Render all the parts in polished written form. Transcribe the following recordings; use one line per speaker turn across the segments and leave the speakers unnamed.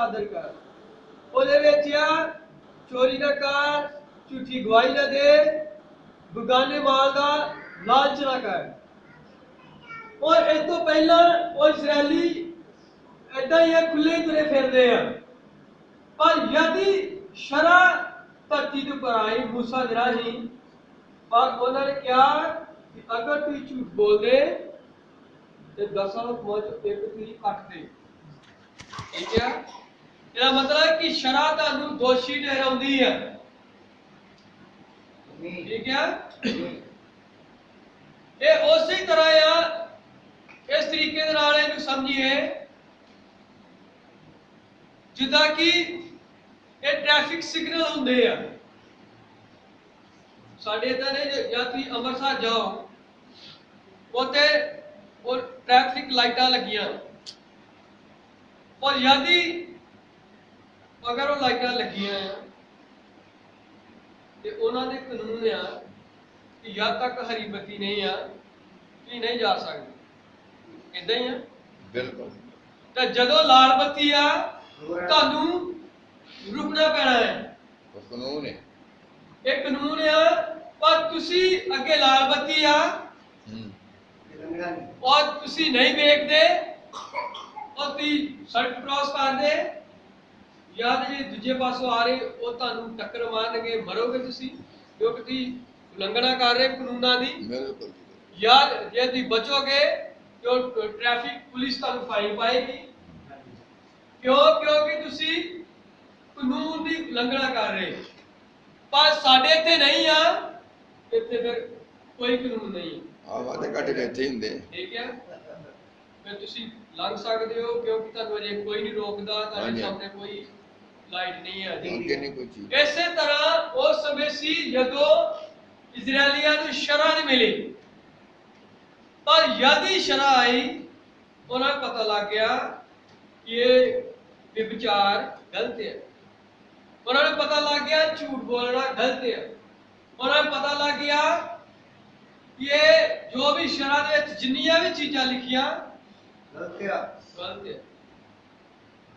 आदर कर। ਉਹਦੇ ਵਿੱਚ ਆ ਚੋਰੀ ਨਾ ਕਰ, ਝੂਠੀ ਗਵਾਹੀ ਨਾ ਦੇ, ਬਗਾਨੇ ਮਾਲ ਦਾ ਲਾਲਚ ਨਾ ਕਰ। और इस तो पहला वो इजरायली ऐदा ही खुले तुरे फिरते हैं, पर यदि शरा धरती के ऊपर आई मूसा जरा ही, पर उन्होंने क्या कि अगर तू झूठ बोल दे तो 10 हुक्मां चों एक तू कट दे। ठीक है, इसका मतलब कि शरा तुहानू दोषी ठहराउंदी है। ठीक है, ये उसी तरह आ, इस तरीके दे नाल इहनूं समझिए जिद्दां कि ये ट्रैफिक सिग्नल हुंदे आ। साडे इत्थे ने जां तुसीं अंमृतसर जाओ उत्थे वो ट्रैफिक लाइटां लगियां, और यदि अगर वो लाइटां लगियां ते उन्हां दे कानून आ कि जद तक हरी बत्ती नहीं आ तुसीं नहीं जा सकदे। इदां ही है बिल्कुल। तो जदों लाल बत्ती आ तुहानू रुकना पैना है, कानून है, एक कानून है। पर तुसी अगे लाल बत्ती आ और तुसी नहीं वेखदे और तुसी सड़क क्रॉस कर दे, या जे दूजे पासों आ रहे वो तुहानू टक्कर मारनगे, मरोगे तुसी, क्योंकि तुसी उल्लंघना कर रहे कानूनां दी। बिल्कुल। या जे तुसी बचोगे जो ट्रैफिक पुलिस तुहानू फाइन पाएगी, क्यों? क्योंकि तुसी कानून की उल्लंघना कर रहे। पर साडे इत्थे नहीं आ, इत्थे फिर कोई कानून नहीं है। हां, वादे घट के इत्थे हुंदे। ठीक है, फिर तुसी लंघ सकदे हो क्योंकि तुहानू अजे कोई नहीं रोकदा, तुहाडे सामने कोई लाइट नहीं है, अगे नहीं कोई चीज। इसे तरह वो समय सी जदों इजराइलियां नू शरा नहीं मिली, पर यदि शरा आई उन्हें पता लग गया कि ये व्यभिचार गलत है, उन्हें पता लग गया झूठ बोलना गलत है, उन्हें पता लग गया कि ये जो भी शरा दे जिन्नियां भी चीज़ां लिखियां गलत है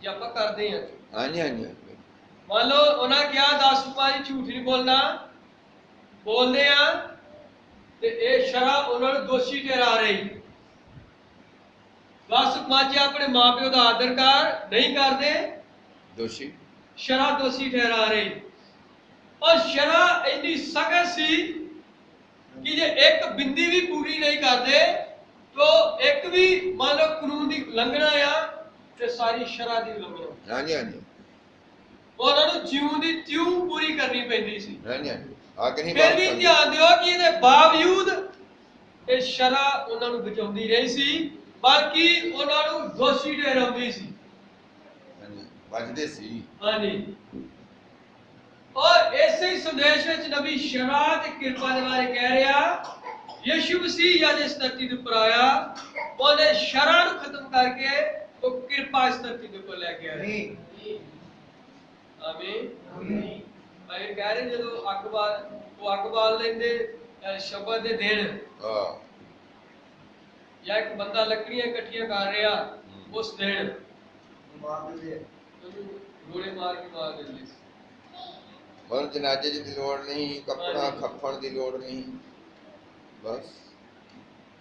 जे आप करते हैं। हाँ जी, हाँ जी। मान लो उन्हें क्या 10 रुपये झूठ नहीं बोलना, बोलते हैं ते ये शरा उन्होंने दोषी ठहरा रही। 10 हुक्मां अपने मां प्यो का आदर कर नहीं करते, दोषी शरा दोषी ठहरा रही। और शरा इतनी सख्त सी कि जे एक बिंदी भी पूरी नहीं करते तो एक भी मान लो कानून की उल्लंघना आ तो सारी शरा की उल्लंघना। हाँ जी, हाँ जी। उन्होंने ज्यों दी त्यों पूरी करनी पैंदी सी। हाँ जी, हाँ जी। फिर भी ध्यान दियो कि इसके बावजूद ये शरा उन्होंने बचाउंदी रही सी, बाकी उन्होंने दोषी ठहराउंदी सी, बचदे सी। हाँ जी। और ऐसे ही संदेश में नबी शरा ते कृपा के बारे कह रहा, यीशु मसीह जब इस धरती के ऊपर आया उन्हें शरा को खत्म करके वो कृपा इस धरती के ऊपर लेके आया। आमीन। भाई कह रहे जो अग बाल लेंदे शब्द दे दिन, या एक बंदा लकड़ियां इकट्ठियां कर रहा उस दिन गोले मार के मार देंगे। पर जनाजे की लोड़ नहीं, कपड़ा खपण की लोड़ नहीं, बस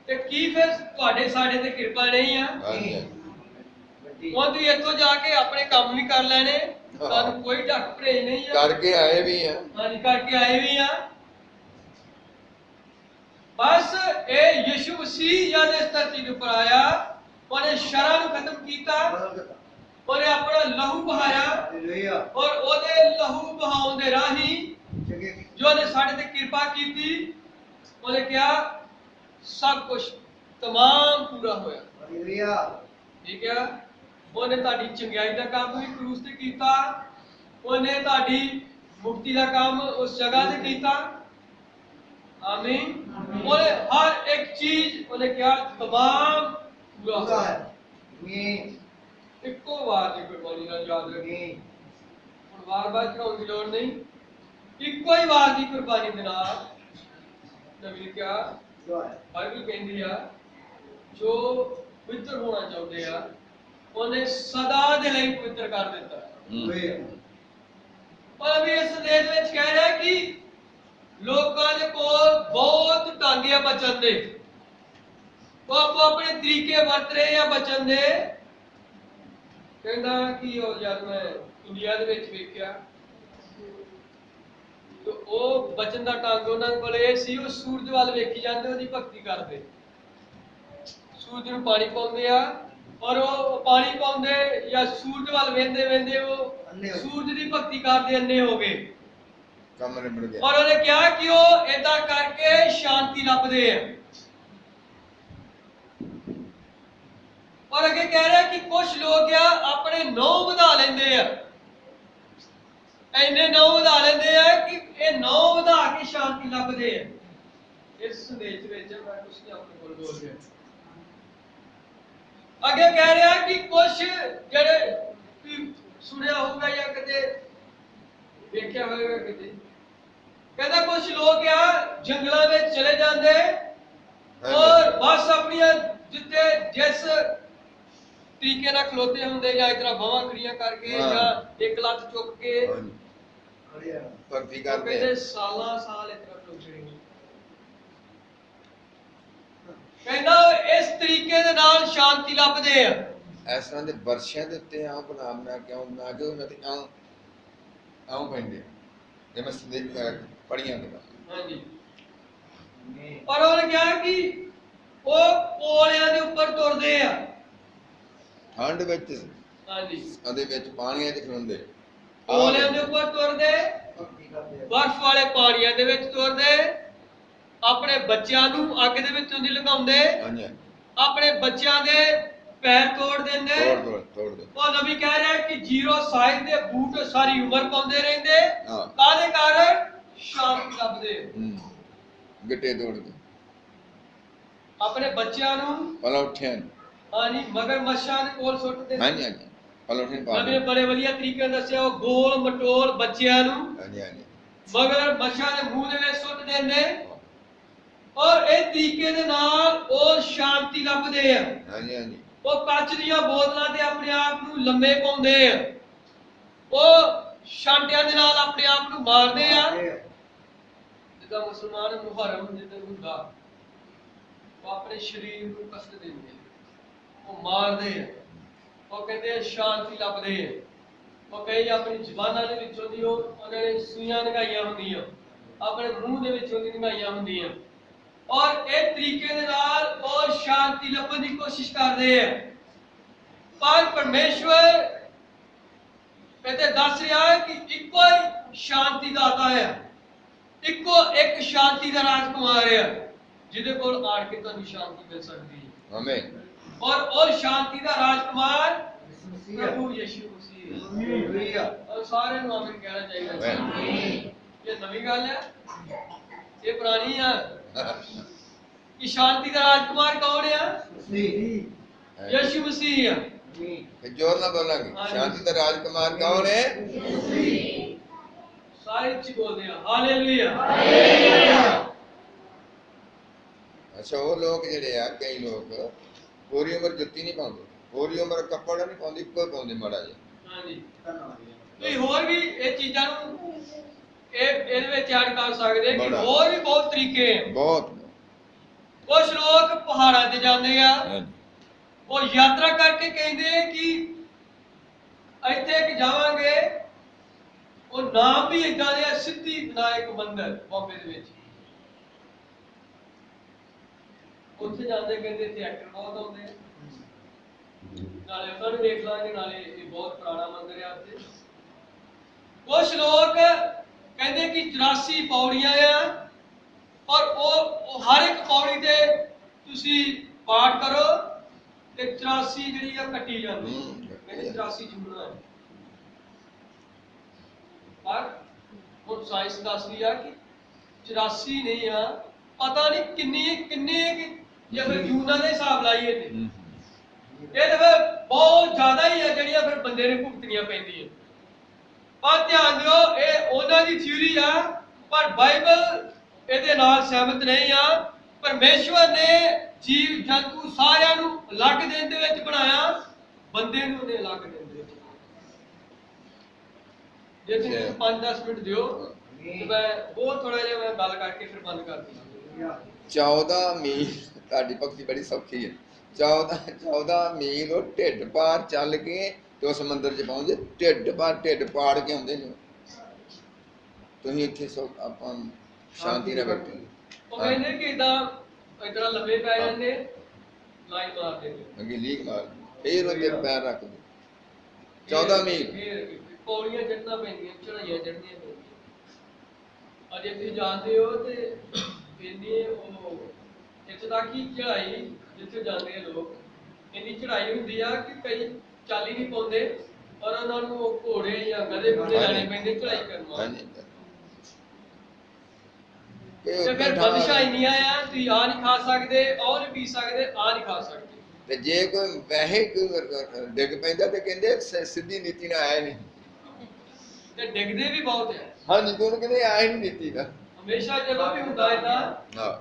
ते की फिर ਤੁਹਾਡੇ ਸਾਡੇ ਤੇ ਕਿਰਪा नहीं है। ਹੁਣ ਤੁਸੀਂ ਇੱਥੋਂ ਜਾ ਕੇ ਆਪਣੇ ਕੰਮ ਵੀ ਕਰ ਲੈਣੇ, ਤੁਹਾਨੂੰ ਕੋਈ ਢੱਕ ਭਰੇਜ नहीं है, करके आए भी हैं। हाँ जी, करके आए भी हैं। बस ये यीशु मसीह जब इस धरती के ऊपर आया उन्हें शरा को खत्म किया, उन्हें अपना लहू बहाया, और ओदे लहू बहाउण दे राही जो ने साडे ते कृपा की थी, उन्हें क्या सब कुछ तमाम पूरा होया। ठीक है, उन्हें ताड़ी चंगाई का काम भी क्रूस ते कीता, उन्हें ताड़ी मुक्ति का काम उस जगह ते कीता। आमीन। और हर एक चीज उन्हें क्या तमाम पूरा है। इको बार की कुर्बानी ना याद रखें, बार बार चढ़ाने की लोड़ नहीं, इको ही बार की कुर्बानी देना। नबी क्या बाइबल कहती है जो पवित्र होना चाहते हैं ਉਹਨੇ ਸਦਾ ਦੇ ਲਈ ਪਵਿੱਤਰ ਕਰ ਦਿੱਤਾ। ਪਰ ਵੀ ਇਸ ਸੰਦੇਸ਼ ਵਿੱਚ ਕਹਿ ਰਿਹਾ ਕਿ ਲੋਕਾਂ ਦੇ ਕੋਲ ਬਹੁਤ ਢੰਗ ਆ ਬਚਨ ਦੇ, ਉਹ ਆਪੋ ਆਪਣੇ ਤਰੀਕੇ ਵਰਤ ਰਹੇ ਆ ਬਚਨ ਦੇ। ਕਹਿੰਦਾ ਕਿ ਉਹ ਜਦ ਮੈਂ ਇੰਡੀਆ ਦੇ ਵਿੱਚ ਵੇਖਿਆ ਤੇ ਉਹ ਬਚਨ ਦਾ ਢੰਗ ਉਹਨਾਂ ਕੋਲ ਇਹ ਸੀ, ਉਹ ਸੂਰਜ ਵੱਲ ਵੇਖੀ ਜਾਂਦੇ, ਉਹਦੀ ਭਗਤੀ ਕਰਦੇ। ਸੂਰਜ ਨੂੰ ਪਾਣੀ ਪਾਉਂਦੇ ਆ, ਔਰ ਉਹ ਪਾਣੀ ਪਾਉਂਦੇ ਜਾਂ ਸੂਰਜ ਵੱਲ ਵੇਂਦੇ ਵੇਂਦੇ ਉਹ ਸੂਰਜ ਦੀ ਭਗਤੀ ਕਰਦੇ ਅੰਨੇ ਹੋ ਗਏ।
ਕੰਮ ਨਿਬੜ ਗਿਆ।
ਔਰ ਉਹਨੇ ਕਿਹਾ ਕਿ ਉਹ ਏਦਾਂ ਕਰਕੇ ਸ਼ਾਂਤੀ ਲੱਭਦੇ ਆ। ਔਰ ਅੱਗੇ ਕਹਿ ਰਿਹਾ ਕਿ ਕੁਝ ਲੋਕ ਆ ਆਪਣੇ ਨੌ ਵਧਾ ਲੈਂਦੇ ਆ, ਇੰਨੇ ਨੌ ਵਧਾ ਲੈਂਦੇ ਆ ਕਿ ਇਹ ਨੌ ਵਧਾ ਕੇ ਸ਼ਾਂਤੀ ਲੱਭਦੇ ਆ। ਇਸ ਸੰਦੇਸ਼ ਵਿੱਚ ਮੈਂ ਕੁਝ ਨਹੀਂ ਆਪਣੇ ਕੋਲ ਬੋਲ ਰਿਹਾ। ਅੱਗੇ ਕਹਿ ਰਿਹਾ ਕਿ ਕੁਝ ਜਿਹੜੇ ਸੁਣਿਆ ਹੋਊਗਾ ਜਾਂ ਕਿਤੇ ਵੇਖਿਆ ਹੋਵੇਗਾ ਕਿਤੇ, ਕਹਿੰਦਾ ਕੁਝ ਲੋਕ ਆ ਜੰਗਲਾਂ ਵਿੱਚ ਚਲੇ ਜਾਂਦੇ ਔਰ ਬਸ ਆਪਣੀਆਂ ਜਿੱਤੇ ਜਿਸ ਤਰੀਕੇ ਨਾਲ ਖਲੋਤੇ ਹੁੰਦੇ ਜਾਂ ਇਤਰਾ ਬਾਹਾਂ ਖੜੀਆਂ ਕਰਕੇ ਜਾਂ ਇੱਕ ਲੱਤ ਚੁੱਕ ਕੇ
ਭਗਤੀ ਕਰਦੇ
ਕਹਿੰਦੇ ਸਾਲਾਂ ਸਾਲ ਇਤਰਾ ਖਲੋਤੇ ਰਹਿੰਦੇ। ਕਹਿੰਦਾ ਇਸ ਤਰੀਕੇ ਦੇ ਨਾਲ ਸ਼ਾਂਤੀ ਲੱਭਦੇ ਆ।
ਇਸ ਤਰ੍ਹਾਂ ਦੇ ਵਰਸ਼ਿਆਂ ਦੇ ਉੱਤੇ ਆਉਂ ਬਣਾ ਕਿਉਂ ਬਣਾ ਕੇ ਉਹਨਾਂ ਤੇ ਆਉਂ ਪੈਂਦੇ ਜੇ ਮੈਂ ਪੜੀਆਂ ਦੇ।
ਹਾਂਜੀ, ਪਰ ਉਹਨੇ ਕਿਹਾ ਕਿ ਉਹ ਪੋਲਿਆਂ ਦੇ ਉੱਪਰ ਤੁਰਦੇ ਆ
ਠੰਡ ਵਿੱਚ।
ਹਾਂਜੀ,
ਉਹਦੇ ਵਿੱਚ ਪਾਣੀਆਂ 'ਚ ਖਲੋਂਦੇ,
ਪੋਲਿਆਂ ਦੇ ਉੱਪਰ ਤੁਰਦੇ, ਬਰਫ਼ ਵਾਲੇ ਪਾਣੀਆਂ ਦੇ ਵਿੱਚ ਤੁਰਦੇ, ਆਪਣੇ ਬੱਚਿਆਂ ਨੂੰ ਅੱਗ ਦੇ ਵਿੱਚੋਂ ਨਹੀਂ ਲਗਾਉਂਦੇ, ਆਪਣੇ ਬੱਚਿਆਂ ਦੇ ਪੈਰ ਤੋੜ ਦਿੰਦੇ। ਉਹ ਨਬੀ ਕਹਿ ਰਿਹਾ ਕਿ ਜ਼ੀਰੋ ਸਾਈਜ਼ ਦੇ ਬੂਟ ਸਾਰੀ ਉਮਰ ਪਾਉਂਦੇ ਰਹਿੰਦੇ। ਕਾਹਦੇ ਕਾਰਨ? ਸ਼ਾਂਤੀ ਲੱਭਦੇ,
ਗਿੱਟੇ ਤੋੜਦੇ,
ਆਪਣੇ ਬੱਚਿਆਂ ਨੂੰ
ਪਲੌਠਿਆਂ
ਹਾਂਜੀ ਮਗਰਮੱਛਾਂ ਦੇ ਕੋਲ ਸੁੱਟ ਦਿੰਦੇ।
ਹਾਂਜੀ ਹਾਂਜੀ, ਪਲੌਠੇ ਪਾ
ਨਬੀ ਨੇ ਬੜੇ ਵਧੀਆ ਤਰੀਕੇ ਨਾਲ ਦੱਸਿਆ, ਉਹ ਗੋਲ ਮਟੋਲ ਬੱਚਿਆਂ ਨੂੰ
ਹਾਂਜੀ ਹਾਂਜੀ
ਮਗਰਮੱਛਾਂ ਦੇ ਮੂੰਹ ਦੇ ਵਿੱਚ ਸੁੱਟ ਦਿੰਦੇ। ਔਰ ਇਹ ਤਰੀਕੇ ਦੇ ਨਾਲ ਉਹ ਸ਼ਾਂਤੀ ਲੱਭਦੇ ਆ।
ਹਾਂਜੀ ਹਾਂਜੀ,
ਉਹ ਕੱਚ ਦੀਆਂ ਬੋਤਲਾਂ ਤੇ ਆਪਣੇ ਆਪ ਨੂੰ ਲੰਮੇ ਪਾਉਂਦੇ ਆ, ਉਹ ਛਾਂਟਿਆਂ ਦੇ ਨਾਲ ਆਪਣੇ ਆਪ ਨੂੰ ਮਾਰਦੇ ਆ। ਜਿੱਦਾਂ ਮੁਸਲਮਾਨ ਮੁਹਰਮ ਜਿੱਦਾਂ ਹੁੰਦਾ, ਉਹ ਆਪਣੇ ਸਰੀਰ ਨੂੰ ਕਸ਼ਟ ਦਿੰਦੇ, ਉਹ ਮਾਰਦੇ ਆ, ਉਹ ਕਹਿੰਦੇ ਆ ਸ਼ਾਂਤੀ ਲੱਭਦੇ ਆ। ਉਹ ਕਈ ਆਪਣੀ ਜ਼ਬਾਨਾਂ ਦੇ ਵਿੱਚੋਂ ਦੀ ਉਹਨਾਂ ਨੇ ਸੂਈਆਂ ਲਗਾਈਆਂ ਹੁੰਦੀਆਂ, ਆਪਣੇ ਮੂੰਹ ਦੇ ਵਿੱਚੋਂ ਦੀ ਲਗਾਈਆਂ ਹੁੰਦੀਆਂ, ਔਰ ਇਹ ਤਰੀਕੇ ਦੇ ਨਾਲ ਉਹ ਸ਼ਾਂਤੀ ਲੱਭਣ ਦੀ ਕੋਸ਼ਿਸ਼ ਕਰਦੇ ਆ। ਪਰ ਪਰਮੇਸ਼ਵਰ ਕਹਿੰਦੇ ਦੱਸ ਰਿਹਾ ਹੈ ਕਿ ਇੱਕੋ ਹੀ ਸ਼ਾਂਤੀ ਦਾਤਾ ਹੈ, ਇੱਕੋ ਇੱਕ ਸ਼ਾਂਤੀ ਦਾ ਰਾਜਕੁਮਾਰ ਹੈ ਜਿਹਦੇ ਕੋਲ ਆਣ ਕੇ ਤੁਹਾਨੂੰ ਸ਼ਾਂਤੀ ਮਿਲ ਸਕਦੀ ਹੈ। ਆਮੀਨ। ਔਰ ਉਹ ਸ਼ਾਂਤੀ ਦਾ ਰਾਜਕੁਮਾਰ ਪ੍ਰਭੂ ਯਿਸੂ ਮਸੀਹ ਹੈ। ਆਮੀਨ। ਔਰ ਸਾਰਿਆਂ ਨੂੰ ਆਮੀਨ ਕਹਿਣਾ ਚਾਹੀਦਾ। ਆਮੀਨ। ਇਹ ਨਵੀਂ ਗੱਲ ਹੈ, ਇਹ ਪੁਰਾਣੀ ਹੈ ਕਿ ਸ਼ਾਂਤੀ ਦਾ ਰਾਜਕੁਮਾਰ ਕੌਣ ਹੈ? ਯਿਸੂ ਮਸੀਹ ਹੈ।
जोर ना बोलेंगे, शांति का राजकुमार कौन है?
सारे अच्छी बोलते हैं हालेलुया हालेलुया।
अच्छा, वो लोग जेडे आ कई लोग पूरी उम्र जुत्ती नहीं पाਉਂਦੇ, पूरी उम्र कपड़ा नहीं पाਉਂਦੇ, ਇੱਕੋ ਪਾਉਂਦੇ ਮਾੜਾ ਜਿਹਾ।
ਹਾਂਜੀ, ਤੁਸੀਂ ਹੋਰ ਵੀ ਇਹ ਚੀਜ਼ਾਂ ਨੂੰ ਇਹਦੇ ਵਿੱਚ ਐਡ ਕਰ ਸਕਦੇ ਕਿ ਹੋਰ ਵੀ ਬਹੁਤ ਤਰੀਕੇ ਹੈ। ਬਹੁਤ ਕੁਝ ਲੋਕ ਪਹਾੜਾਂ ਤੇ ਜਾਂਦੇ ਆ, ਉਹ ਯਾਤਰਾ ਕਰਕੇ ਕਹਿੰਦੇ ਕਿ ਇੱਥੇ ਕਿ ਜਾਵਾਂਗੇ, ਉਹ ਨਾਮ ਵੀ ਇਦਾਂ ਦੇ ਸਿੱਧੀ ਵਿਨਾਇਕ ਮੰਦਿਰ ਬੰਬੇ ਦੇ ਵਿੱਚ, ਉੱਥੇ ਜਾਂਦੇ ਕਹਿੰਦੇ ਇੱਥੇ ਐਕਟਰ ਬਹੁਤ ਆਉਂਦੇ ਆ, ਨਾਲੇ ਉਹਨਾਂ ਨੂੰ ਵੇਖ ਲਾਂਗੇ, ਨਾਲੇ ਇਹ ਬਹੁਤ ਪੁਰਾਣਾ ਮੰਦਿਰ ਆ ਉੱਥੇ। ਕੁਝ ਲੋਕ ਕਹਿੰਦੇ ਕਿ 84 ਪੌੜੀਆਂ ਆ, ਔਰ ਉਹ ਹਰ ਇੱਕ ਪੌੜੀ ਤੇ ਤੁਸੀਂ ਪਾਠ ਕਰੋ ਤੇ 84 ਜਿਹੜੀ ਆ ਕੱਟੀ ਜਾਂਦੀ ਹੈ, 84 ਜੂਨਾ ਹੈ। ਪਰ ਹੁਣ ਸਾਇੰਸ ਦੱਸਦੀ ਆ ਕਿ 84 ਨਹੀਂ ਆ, ਪਤਾ ਨਹੀਂ ਕਿੰਨੇ ਜੇ ਫਿਰ ਜੂਨਾਂ ਦੇ ਹਿਸਾਬ ਲਾਈਏ ਤੇ ਇਹ ਤਾਂ ਫਿਰ ਬਹੁਤ ਜ਼ਿਆਦਾ ਹੀ ਆ ਜਿਹੜੀਆਂ ਫਿਰ ਬੰਦੇ ਨੇ ਭੁਗਤਣੀਆਂ ਪੈਂਦੀਆਂ। ਪਰ ਧਿਆਨ ਦਿਓ, ਇਹ ਉਹਨਾਂ ਦੀ ਥਿਊਰੀ ਆ, ਪਰ ਬਾਈਬਲ ਇਹਦੇ ਨਾਲ ਸਹਿਮਤ ਨਹੀਂ ਆ। ਪਰਮੇਸ਼ਵਰ ਨੇ ਜੀਵ ਜੰਤੂ ਸਾਰਿਆਂ ਨੂੰ ਅਲੱਗ ਦਿਨ ਦੇ ਵਿੱਚ ਬਣਾਇਆ, ਬੰਦੇ ਨੂੰ ਉਹਨੇ ਅਲੱਗ ਦਿੰਦੇ। ਜੇ ਤੁਸੀਂ
ਅੱਛਾ।
5-10 ਮਿੰਟ ਦਿਓ ਤੇ ਮੈਂ ਬਹੁਤ ਥੋੜਾ ਜਿਹਾ ਮੈਂ ਗੱਲ ਕਰਕੇ ਫਿਰ ਬੰਦ ਕਰ ਦਿੰਦਾ।
14 ਮੀਲ ਤੁਹਾਡੀ ਭਗਤੀ ਬੜੀ ਸੌਖੀ ਹੈ। 14 ਮੀਲ ਉਹ ਢਿੱਡ ਪਾਰ ਚੱਲ ਕੇ ਤੇ ਉਸ ਮੰਦਿਰ 'ਚ ਪਹੁੰਚੇ। ਢਿੱਡ ਪਾੜ ਕੇ ਆਉਂਦੇ ਨੇ। ਤੁਸੀਂ ਇੱਥੇ ਆਪਾਂ ਸ਼ਾਂਤੀ ਨਾਲ ਬੈਠੇ।
ਉਹ ਕਹਿੰਦੇ ਕਿ ਇਦਾਂ ਲੰਮੇ ਪੈ ਜਾਂਦੇ, ਲਾਈਨ ਮਾਰਦੇ ਨੇ
ਅੱਗੇ ਲੀਕ ਮਾਰ, ਫੇਰ ਉਹਦੇ ਪੈਰ ਰੱਖ ਦੇ। 14 ਮੀਲ
ਫੇਰ ਪੌੜੀਆਂ ਚੜ੍ਹਨਾ ਪੈਂਦੀਆਂ, ਚੜ੍ਹਾਈਆਂ ਚੜ੍ਹਨੀਆਂ ਪੈਂਦੀਆਂ। ਅਜੇ ਤੁਸੀਂ ਜਾਣਦੇ ਹੋ ਤੇ ਇੰਨੀ ਉਹ ਇੱਥੇ ਤੱਕ ਹੀ ਚੜ੍ਹਾਈ ਜਿੱਥੇ ਜਾਂਦੇ ਆ ਲੋਕ, ਇੰਨੀ ਚੜ੍ਹਾਈ ਹੁੰਦੀ ਆ ਕਿ ਕਈ ਚੱਲ ਹੀ ਨਹੀਂ ਪਾਉਂਦੇ, ਔਰ ਉਹਨਾਂ ਨੂੰ ਉਹ ਘੋੜੇ ਜਾਂ ਗਧੇ ਗੁੱਡੇ ਲੈਣੇ ਪੈਂਦੇ ਚੜ੍ਹਾਈ ਕਰਨ ਵਾਸਤੇ। ਤੇ ਫਿਰ ਬੰਦਿਸ਼ਾਂ ਇੰਨੀਆਂ ਆ, ਤੁਸੀਂ ਆ ਨਹੀਂ ਖਾ ਸਕਦੇ, ਉਹ ਨਹੀਂ ਪੀ ਸਕਦੇ, ਆ ਨਹੀਂ ਖਾ ਸਕਦੇ।
ਤੇ ਜੇ ਕੋਈ ਵੈਸੇ ਡਿੱਗ ਪੈਂਦਾ ਤੇ ਕਹਿੰਦੇ ਸਿੱਧੀ ਨੀਤੀ ਨਾਲ ਆਇਆ ਨਹੀਂ।
ਤੇ ਡਿੱਗਦੇ ਵੀ ਬਹੁਤ ਆ।
ਹਾਂਜੀ, ਉਹਨੂੰ ਕਹਿੰਦੇ ਆਇਆ ਨਹੀਂ ਨੀਤੀ ਦਾ।
ਹਮੇਸ਼ਾ ਜਦੋਂ ਵੀ ਹੁੰਦਾ ਏਦਾਂ
ਹਾਂ,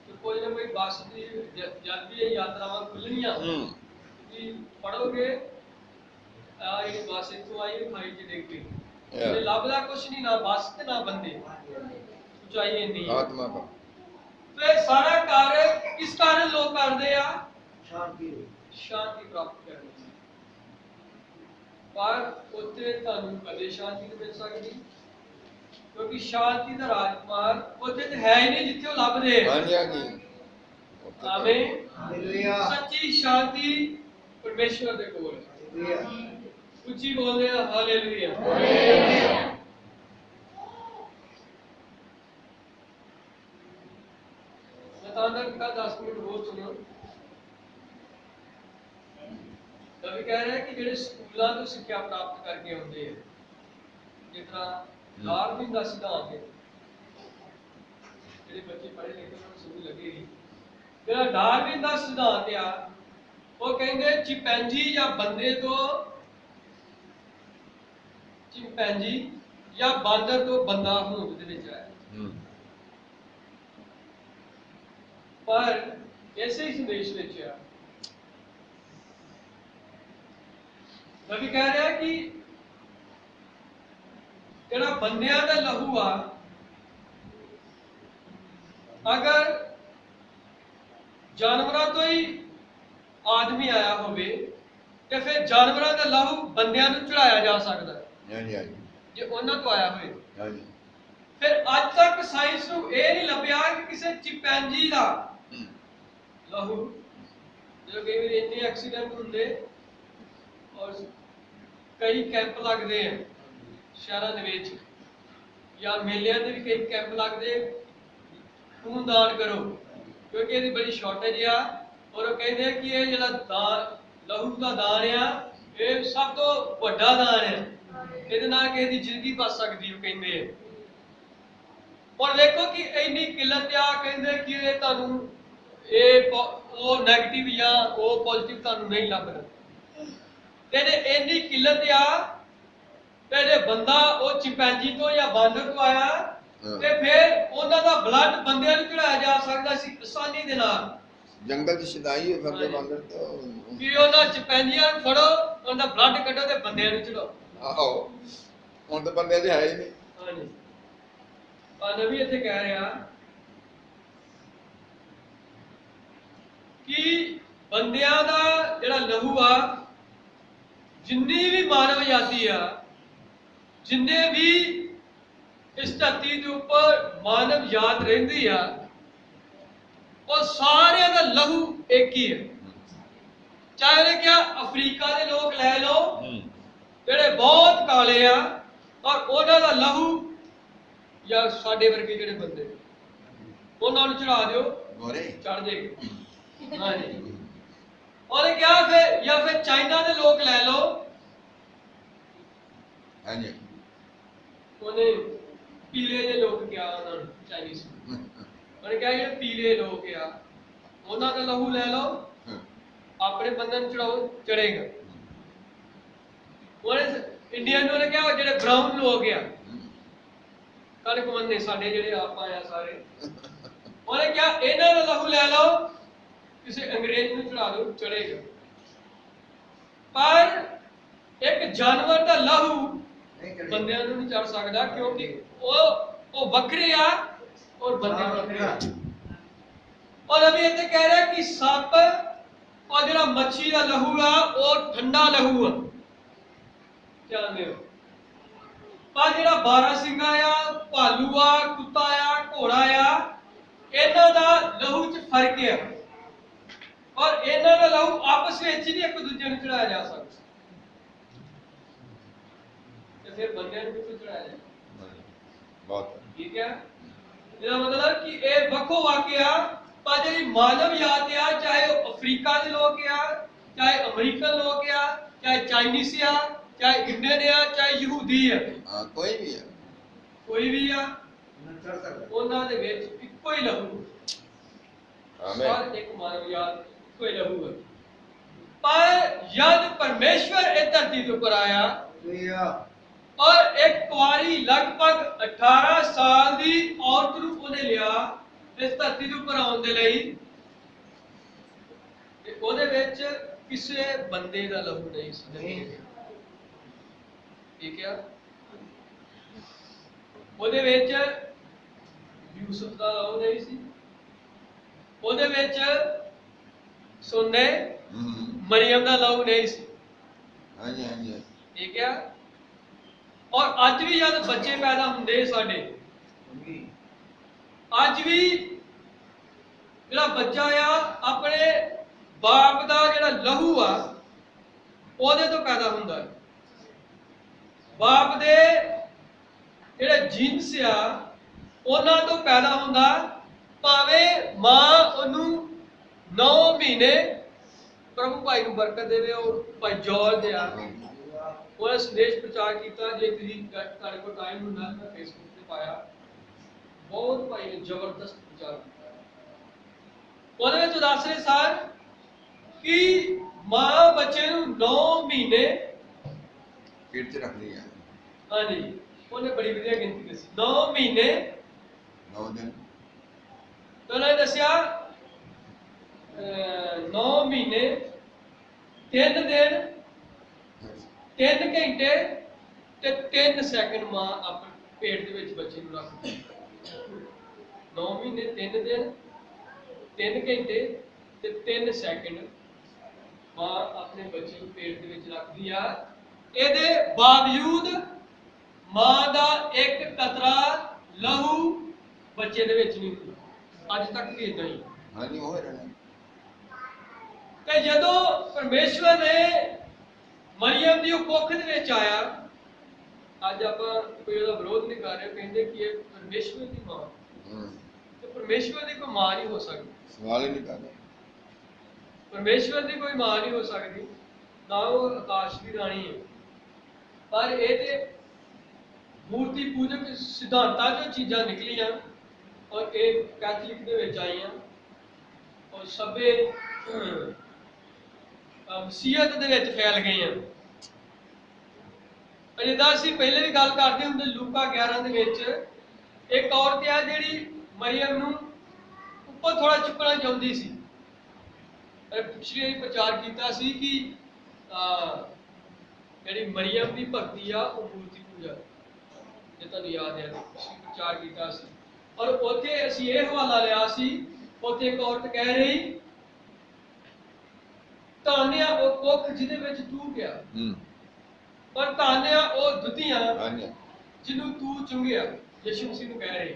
ਤੇ ਕੋਈ ਨਾ ਕੋਈ ਬੱਸ ਦੀ ਜਦ ਵੀ ਇਹ ਯਾਤਰਾਵਾਂ ਖੁੱਲਣੀਆਂ, ਤੁਸੀਂ ਪੜੋਗੇ ਆ ਇਹ ਬੱਸ ਇੱਥੋਂ ਆਈ ਖਾਈ ਚ ਡਿੱਗ ਪਈ, ਤੇ ਲੱਭਦਾ ਕੁਛ ਨਹੀਂ, ਨਾ ਬੱਸ ਤੇ ਨਾ ਬੰਦੇ, ਉਚਾਈ ਇੰਨੀ
ਆਤਮਾ ਦਾ।
ਤੇ ਸਾਰਾ ਕਾਰਜ ਕਿਸ ਕਾਰਨ ਲੋਕ ਕਰਦੇ ਆ? ਸ਼ਾਂਤੀ ਪ੍ਰਾਪਤ ਕਰਨ ਲਈ। ਪਰ ਉੱਥੇ ਤੁਹਾਨੂੰ ਕਦੇ ਸ਼ਾਂਤੀ ਨਹੀਂ ਮਿਲ ਸਕਦੀ, ਕਿਉਂਕਿ ਸ਼ਾਂਤੀ ਦਾ ਰਾਜਕੁਮਾਰ ਉੱਥੇ ਤੇ ਹੈ ਹੀ ਨਹੀਂ ਜਿੱਥੇ ਉਹ ਲੱਭਦੇ।
ਹਾਂਜੀ ਹਾਂਜੀ,
ਆਮੀਨ, ਹਾਲੇਲੂਇਆ। ਸੱਚੀ ਸ਼ਾਂਤੀ ਪਰਮੇਸ਼ਵਰ ਦੇ ਕੋਲ ਹੈ। ਉੱਚੀ ਬੋਲਦੇ ਆ ਹਾਲੇਲੂਇਆ। ਮੈਂ ਤੁਹਾਨੂੰ ਕਹਾ 10 ਮਿੰਟ ਹੋਰ ਸੁਣੋ। ਨਬੀ ਕਹਿ ਰਿਹਾ ਕਿ ਜਿਹੜੇ ਸਕੂਲਾਂ ਤੋਂ ਸਿੱਖਿਆ ਪ੍ਰਾਪਤ ਕਰਕੇ ਆਉਂਦੇ ਆ, ਜਿਸ ਤਰ੍ਹਾਂ ਡਾਰਵਿਨ ਦਾ ਸਿਧਾਂਤ ਹੈ, ਜਿਹੜੇ ਬੱਚੇ ਪੜ੍ਹੇ ਲਿਖੇ ਉਹਨਾਂ ਨੂੰ ਸਮਝ ਲੱਗੇਗੀ। ਜਿਹੜਾ ਡਾਰਵਿਨ ਦਾ ਸਿਧਾਂਤ ਆ, ਉਹ ਕਹਿੰਦੇ ਚਿੰਪੈਂਜੀ ਜਾਂ ਬੰਦੇ ਤੋਂ, ਚਿੰਪੈਂਜੀ ਜਾਂ ਬਾਂਦਰ ਤੋਂ ਬੰਦਾ ਹੋਂਦ ਦੇ ਵਿੱਚ ਆਇਆ। ਪਰ ਇਸੇ ਹੀ ਸੰਦੇਸ਼ ਵਿੱਚ ਆ ਨਬੀ ਕਹਿ ਰਿਹਾ ਕਿ ਜਿਹੜਾ ਬੰਦਿਆਂ ਦਾ ਲਹੂ ਆ, ਅਗਰ ਜਾਨਵਰਾਂ ਤੋਂ ਹੀ ਆਦਮੀ ਆਇਆ ਹੋਵੇ ਤੇ ਫਿਰ ਜਾਨਵਰਾਂ ਦਾ ਲਹੂ ਬੰਦਿਆਂ ਨੂੰ ਚੜਾਇਆ ਜਾ ਸਕਦਾ ਹੈ ਜੇ ਉਹਨਾਂ ਤੋਂ ਆਇਆ ਹੋਵੇ। ਫਿਰ ਅੱਜ ਤੱਕ ਸਾਇੰਸ ਨੂੰ ਇਹ ਨਹੀਂ ਲੱਭਿਆ ਕਿ ਕਿਸੇ ਚਿੰਪੈਂਜੀ ਦਾ ਲਹੂ, ਜਦੋਂ ਕਈ ਵਾਰੀ ਇੰਨੇ ਐਕਸੀਡੈਂਟ ਹੁੰਦੇ ਔਰ ਕਈ ਕੈਂਪ ਲੱਗਦੇ ਆ ਸ਼ਹਿਰਾਂ ਦੇ ਵਿੱਚ ਜਾਂ ਮੇਲਿਆਂ ਦੇ ਵੀ ਕਈ ਕੈਂਪ ਲੱਗਦੇ, ਖੂਨਦਾਨ ਕਰੋ, ਕਿਉਂਕਿ ਇਹਦੀ ਬੜੀ ਸ਼ਾਰਟੇਜ ਆ। ਔਰ ਉਹ ਕਹਿੰਦੇ ਕਿ ਇਹ ਜਿਹੜਾ ਦਾਨ, ਲਹੂ ਦਾ ਦਾਨ ਆ, ਇਹ ਸਭ ਤੋਂ ਵੱਡਾ ਦਾਨ ਆ, ਇਹਦੇ ਨਾਲ ਕਿਸੇ ਦੀ ਜ਼ਿੰਦਗੀ ਬਚ ਸਕਦੀ, ਉਹ ਕਹਿੰਦੇ ਆ। ਹੁਣ ਦੇਖੋ ਕਿ ਇੰਨੀ ਕਿੱਲਤ ਆ, ਕਹਿੰਦੇ ਕਿ ਇਹ ਤੁਹਾਨੂੰ ਇਹ ਉਹ ਨੈਗੇਟਿਵ ਜਾਂ ਉਹ ਪੋਜ਼ਿਟਿਵ ਤੁਹਾਨੂੰ ਨਹੀਂ ਲੱਭਦਾ। ਤੇ ਜੇ ਇੰਨੀ ਕਿੱਲਤ ਆ ਤੇ ਜੇ ਬੰਦਾ ਉਹ ਚਿੰਪੈਂਜੀ ਤੋਂ ਜਾਂ ਬਾਂਦਰ ਤੋਂ ਆਇਆ ਤੇ ਫਿਰ ਉਹਨਾਂ ਦਾ ਬਲੱਡ ਬੰਦਿਆਂ ਨੂੰ ਚੜਾਇਆ ਜਾ ਸਕਦਾ ਸੀ ਆਸਾਨੀ ਦੇ ਨਾਲ।
ਜੰਗਲ ਦੀ ਸ਼ਦਾਈ ਹੈ ਫਿਰਦੇ ਬਾਂਦਰ ਤੋਂ,
ਕਿ ਉਹਨਾਂ ਚਿੰਪੈਂਜੀਆਂ ਨੂੰ ਫੜੋ, ਉਹਨਾਂ ਦਾ ਬਲੱਡ ਕੱਢੋ ਤੇ ਬੰਦਿਆਂ ਨੂੰ ਚੜਾਓ।
ਆਹੋ, ਹੁਣ ਤਾਂ ਬੰਦੇ ਹੈ ਹੀ ਨਹੀਂ।
ਹਾਂਜੀ, ਆ ਨਬੀ ਇੱਥੇ ਕਹਿ ਰਿਹਾ ਕਿ ਬੰਦਿਆਂ ਦਾ ਜਿਹੜਾ ਲਹੂ ਆ, ਜਿੰਨੀ ਵੀ ਮਾਨਵ ਜਾਤੀ ਆ, ਜਿੰਨੇ ਵੀ ਇਸ ਧਰਤੀ ਦੇ ਉੱਪਰ ਮਾਨਵ ਜਾਤ ਰਹਿੰਦੀ ਆ, ਉਹ ਸਾਰਿਆਂ ਦਾ ਲਹੂ ਇੱਕ ਹੀ ਹੈ। ਚਾਹੇ ਉਹਨੇ ਕਿਹਾ ਅਫਰੀਕਾ ਦੇ ਲੋਕ ਲੈ ਲਓ ਜਿਹੜੇ ਬਹੁਤ ਕਾਲੇ ਆ, ਔਰ ਉਹਨਾਂ ਦਾ ਲਹੂ, ਜਾਂ ਸਾਡੇ ਵਰਗੇ ਜਿਹੜੇ ਬੰਦੇ ਉਹਨਾਂ ਨੂੰ ਚੜਾ ਦਿਓ, ਗੋਰੇ ਚੜ ਜਾਏਗਾ। ਹਾਂਜੀ, ਉਹਨੇ ਕਿਹਾ ਫਿਰ, ਜਾਂ ਫਿਰ ਚਾਈਨਾ ਦੇ ਲੋਕ ਲੈ ਲਓ,
ਹਾਂਜੀ,
ਉਹਨੇ ਪੀਲੇ ਜਿਹੇ ਲੋਕ ਕਿਹਾ ਉਹਨਾਂ ਨੂੰ, ਚਾਈਨੀਜ਼, ਉਹਨੇ ਕਿਹਾ ਜਿਹੜੇ ਪੀਲੇ ਲੋਕ ਆ ਉਹਨਾਂ ਦਾ ਲਹੂ ਲੈ ਲਓ, ਆਪਣੇ ਬੰਦੇ ਨੂੰ ਚੜਾਓ, ਚੜੇਗਾ। ਉਹਨੇ ਇੰਡੀਅਨ ਨੂੰ ਉਹਨੇ ਕਿਹਾ ਜਿਹੜੇ ਬਰਾਊਨ ਲੋਕ ਆ, ਕਣਕ ਮੰਨੇ ਸਾਡੇ ਜਿਹੜੇ ਆਪਾਂ ਆ ਸਾਰੇ, ਉਹਨੇ ਕਿਹਾ ਇਹਨਾਂ ਦਾ ਲਹੂ ਲੈ ਲਓ, ਕਿਸੇ ਅੰਗਰੇਜ਼ ਨੂੰ ਚੜਾ ਦਿਓ, ਚੜੇਗਾ। पर एक जानवर का लहू बंदियां नूं नहीं चढ़ सकता, क्योंकि वो वक्रे आ और बंदे वक्रे आ। और अभी इतने कह रहा है कि सप और जो मच्छी का लहू आ वो ठंडा लहू आ, जानते हो। पर जो 12 सिंगा आ, भालू आ, कुत्ता आ, घोड़ा आ, इन्हां दा लहू च फर्क है, और इन्हां दा लहू आपस में नहीं एक दूजे नूं चढ़ाया जा सकता। तो फिर बंदे नूं कित्थों चढ़ाया जाए?
बहुत
ठीक है। इसका मतलब कि ये वक्खो वाक्य आ, पर जी मानव जात आ, चाहे वो अफ्रीका के लोग आ, चाहे अमरीकन लोग आ, चाहे चाइनीस आ, चाहे इंडियन आ, चाहे यहूदी आ,
कोई भी है,
कोई भी आ, उन्हां दे विच इक्को ही लहू, हर एक मानव जात इक्को ही लहू है। पर जब परमेश्वर इस धरती के ऊपर आया और एक कुआरी लगभग 18 साल की औरत नूं उहने लिया इस धरती के ऊपर आउण दे लई, ते ओहदे विच किसे बंदे दा लहू नहीं सी। ठीक है। ओहदे विच यूसुफ दा लहू नहीं सी, ओहदे विच सुनने मरियम दा लहू नहीं सी।
हाँ जी, हाँ जी।
ठीक है। और अज भी जब बच्चे पैदा होंगे साडे, अज भी जिहड़ा बच्चा आ अपने बाप दा जिहड़ा लहू आ ओहदे तो पैदा हुंदा है। बाप दे जिहड़े जीन्स आ उन्हां तो पैदा हुंदा, भावें मां ओनू 9 महीने, प्रभु भाई नूं बरकत देवे, और भाई जॉर्ज आ उन्हें संदेश प्रचार किया, जे तुहाडे कोल टाइम हुंदा मैं फेसबुक ते पाया, बहुत भाई ने जबरदस्त प्रचार किया। उहदे विच दस रहे सर कि मां बच्चे नूं 9 महीने
पेट च रख लिया।
हाँ जी, उन्हें बड़ी वधिया गिनती दसी, 9 महीने
9 दिन,
तो उन्हें दसिया 9 महीने 3 दिन 3 घंटे ते 3 सैकंड मां अपने पेट दे विच बच्चे नूं रखदी। 9 महीने 3 दिन 3 घंटे ते 3 सैकंड मां अपने बच्चे नूं पेट दे विच रखदी आ। इहदे बावजूद मां दा एक कतरा लहू बच्चे दे विच नहीं हुंदा, अज तक भी इदां ही।
हाँ जी, हो रहना।
ते जदों परमेश्वर ने मरियम दी कुख दे विच आया, अज आपां कोई ओहदा विरोध नहीं कर रहे, कहंदे कि ये परमेश्वर दी मां, तो परमेश्वर दी कोई मां नहीं हो सकती,
सवाल ही नहीं कर रहे।
परमेश्वर दी कोई मां नहीं हो सकती, ना वो आकाश की रानी है। पर ये ते मूर्ति पूजक सिद्धांतां जो चीज़ां निकलियां और ये कैथलिक दे विच आईयां और सभे मसीहत दे विच फैल गईयां। जिद्दां असीं पहले भी गल करदे हुंदे, लूका 11 दे विच एक औरत आ जिहड़ी मरियम नूं उपर थोड़ा चुकना चाहुंदी सी। पिछले ही प्रचार किया सी कि जिहड़ी मरियम की भगती आ वो मूर्ति पूजा, जे तुहानूं याद है प्रचार किया सी। और उत्थे असीं ये हवाला लिया सी, उत्थे एक औरत कह रही धन्य वो कुख जिहदे विच तू गया, पर धन्य वो दुधियां जिन्हों तू चुंगिया। यीशु मसीह नूं कह रहे,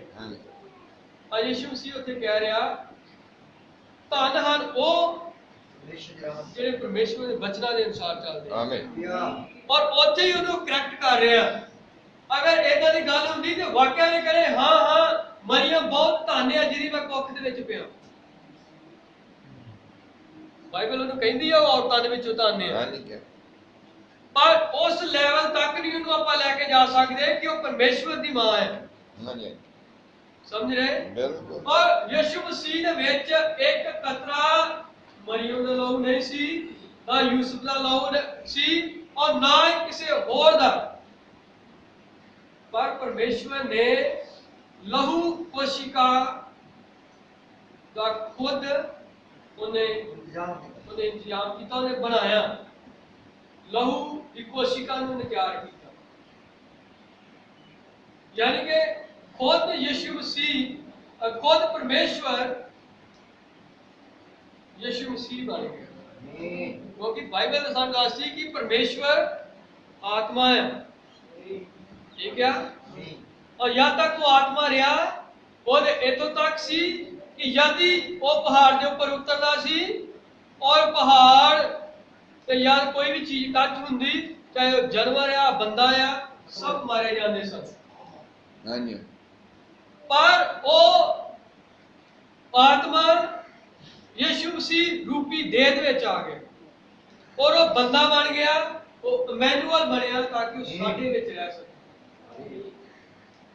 और यीशु मसीह उत्थे कह रहा धन हन वो जिहड़े परमेश्वर के वचनां दे अनुसार चलदे। आमीन। और उत्थे ही उन्होंने करैक्ट कर रहा, अगर इदां दी गल हुंदी ते वाकई ने कहे हाँ हाँ मरियम बहुत धन्य है जिहदी मैं कुख दे विच पिया। बाइबल उन्होंने कहती है वो औरतां दे विचों धन्य है, पर उस लेवल तक नहीं उन्होंने आपां लैके जा सकते कि वो परमेश्वर दी मां है। समझ रहे? और यीशु मसीह दे विच एक कतरा मरियम दा लहू नहीं सी, ना यूसुफ दा लहू सी, और ना ही किसी होर दा। पर परमेश्वर ने लहू कोशिका दा खुद उन्हें इंतजाम किया, उन्हें बनाया। लहू की कोशिका ਨੂੰ ਤਿਆਰ ਕੀਤਾ। यानी कि खुद यीशु मसीह खुद परमेश्वर यीशु मसीह बन गया, क्योंकि बाइबल ने सानू दसदी कि परमेश्वर आत्मा है, ठीक है। और जब तक वो आत्मा रहा वो इतों तक सी कि यदि वो पहाड़ के ऊपर उतरना सी और पहाड़ ते यार कोई भी चीज टच हुंदी, चाहे वो जानवर या बंदा या सब मारे जाते सन।
हाँ जी।
पर वो आत्मा यीशु मसीह रूपी देह दे विच आ गया और वो बंदा बन गया, वो इमैनुअल बनया ताकि वो साडे विच रह सके।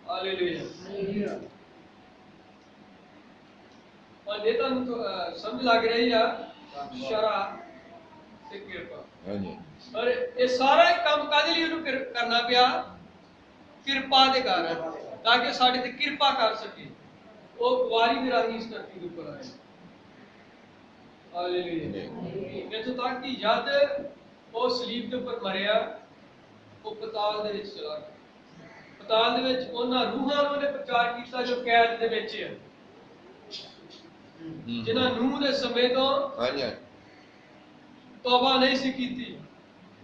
हालेलुया। और ये तो समझ लग रही है शरा ते कृपा।
हाँ जी।
और ये सारा काम कादे लिए उन्हें करना पिया? कृपा दे कारण, ताकि साडे ते कृपा कर सके। वो कुवारी दे राही इस धरती के ऊपर आए। हालेलुया। इत्थों तक कि जद वो सलीब के ऊपर मरिया, वो पताल दे विच चला गया। पताल दे विच उन्हां रूहां नूं उहने प्रचार कीता जो कैद दे विच है, जिन्हां नूह दे समय तो
हाँ जी।
तौबा नहीं सी कीती,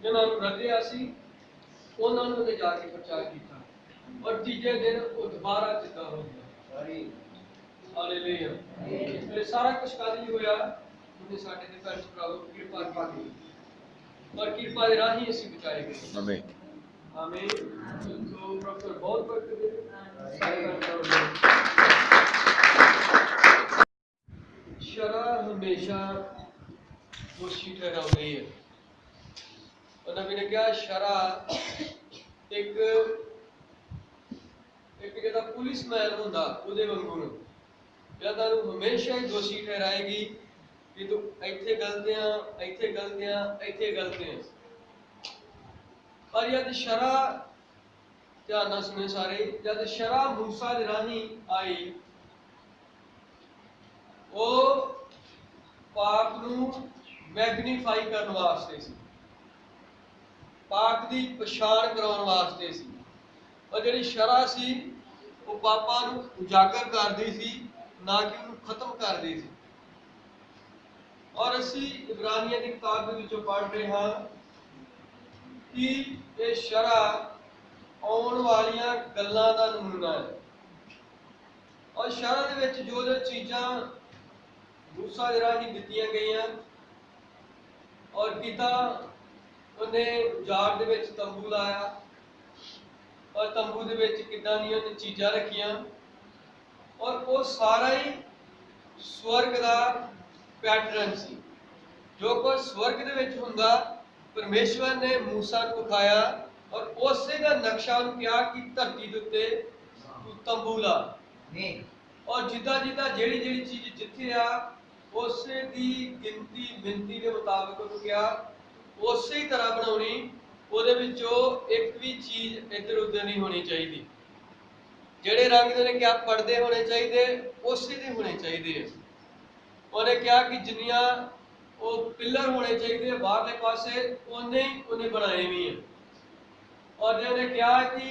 जिन्हां नूं रखिया सी, उन्हां नूं उहने जाके प्रचार कीता और तीजे दिन वो दोबारा जिंदा हो गया। हालेलुया। इसलिए सारा कुछ कादे लई होया? उन्हें साडे ते भैन भरावो कृपा कीती और कृपा दे राही असीं बचाए गए।
आमीन।
आमीन। तो प्रभु बहुत बरकत दे। सारे भैन भरावो शरा हमेशा दोषी ठहराई है। और नबी ने कहा शरा एक जिहदा पुलिसमैन हुंदा उहदे वांगू जद तैनूं हमेशा ही दोषी ठहराएगी कि तू इत्थे गलत आ, इत्थे गलत आ, इत्थे गलत आ। पर जद शरा ध्यान नाल सुने सारे, जद शरा मूसा दे राही आई, वो पाप नूं मैगनीफाई करन वास्ते सी, पाप दी पछाण कराउण वास्ते सी। और जिहड़ी शरा सी वो पापां नूं उजागर करदी सी, ना कि उन्हें खत्म करदी सी। और असी इब्रानियां की किताब दे विचों पढ़ रहे हां कि ये शरा आउण वालियां गल्लां दा नमूना है। और शरा दे विच जो जो चीज़ां मूसा दे राही दित्तियां गईयां और पिता उन्हें जाड़ दे विच तंबू लाया और तंबू दे विच किदां दी उन्हें चीज़ां रखियां और वो सारा ही स्वर्ग दा पैटर्न सी। जो कुछ स्वर्ग दे विच हुंदा परमेश्वर ने मूसा को दिखाया और उसे दा नक्शा उन्हें कहा कि धरती दे उत्ते तू तंबू ला। और जिद्दां जिद्दां जेड़ी जेड़ी चीज़ जिथे आ उसे दी गिनती मिनती के मुताबिक उन्हें कहा उसे ही तरह बनाउणी, ਉਹਦੇ ਵਿੱਚੋਂ एक भी चीज़ इधर उधर नहीं होनी चाहिए। ਜਿਹੜੇ रंग ਦੇ ਨੇ ਕਿਹਾ ਪਰਦੇ ਹੋਣੇ ਚਾਹੀਦੇ ਉਸੇ ਦੇ ਹੋਣੇ ਚਾਹੀਦੇ ਆ। ਉਹਨੇ ਕਿਹਾ ਕਿ ਜਿੰਨੀਆਂ ਉਹ ਪਿਲਰ ਹੋਣੇ ਚਾਹੀਦੇ ਬਾਹਰਲੇ ਪਾਸੇ ਉਹਨੇ ਹੀ ਉਹਨੇ ਬਣਾਏ ਵੀ ਆ। ਔਰ ਜੇ ਉਹਨੇ ਕਿਹਾ ਕਿ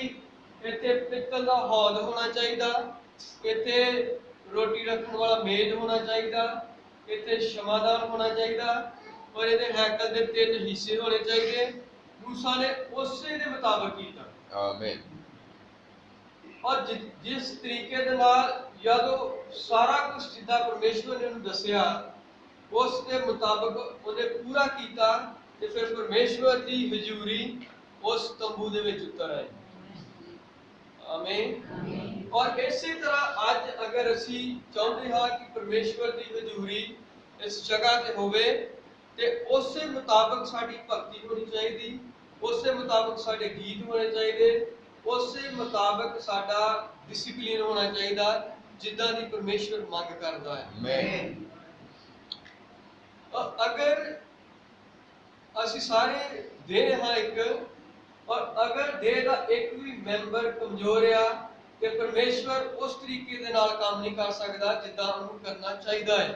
ਇੱਥੇ ਪਿੱਤਲ ਦਾ ਹੌਦ ਹੋਣਾ ਚਾਹੀਦਾ, ਇੱਥੇ ਰੋਟੀ ਰੱਖਣ ਵਾਲਾ ਮੇਜ਼ ਹੋਣਾ ਚਾਹੀਦਾ, ਇੱਥੇ ਸ਼ਮਾਦਾਨ ਹੋਣਾ ਚਾਹੀਦਾ और ਇਹਦੇ ਹੈਕਲ ਦੇ 3 ਹਿੱਸੇ ਹੋਣੇ ਚਾਹੀਦੇ। मूसा ने उसे दे मुताबिक कीता।
आमीन।
और जिस तरीके दे नाल यादो सारा कुछ जिद्दां परमेश्वर ने उन्हें दसिया उस दे मुताबिक उन्हें पूरा कीता ते फिर परमेश्वर दी हजूरी उस तंबू दे विच उतर आई। आमीन। और इसी तरह अज अगर असी चाहते हाँ कि परमेश्वर दी हजूरी इस जगह ते होवे ते उसे मुताबिक साडी भक्ति होनी चाहिए, उसे मुताबिक साडे गीत होने चाहिए, उसे मुताबिक साडा डिसिप्लिन होना चाहिए जिद्दां दी परमेश्वर मंग करदा है। आमीन। अगर असी सारे दे हाँ एक, और अगर देह का एक भी मैंबर कमजोर आ तो परमेश्वर उस तरीके दे नाल काम नहीं कर सकता जिद्दां उन्हें करना चाहिए है।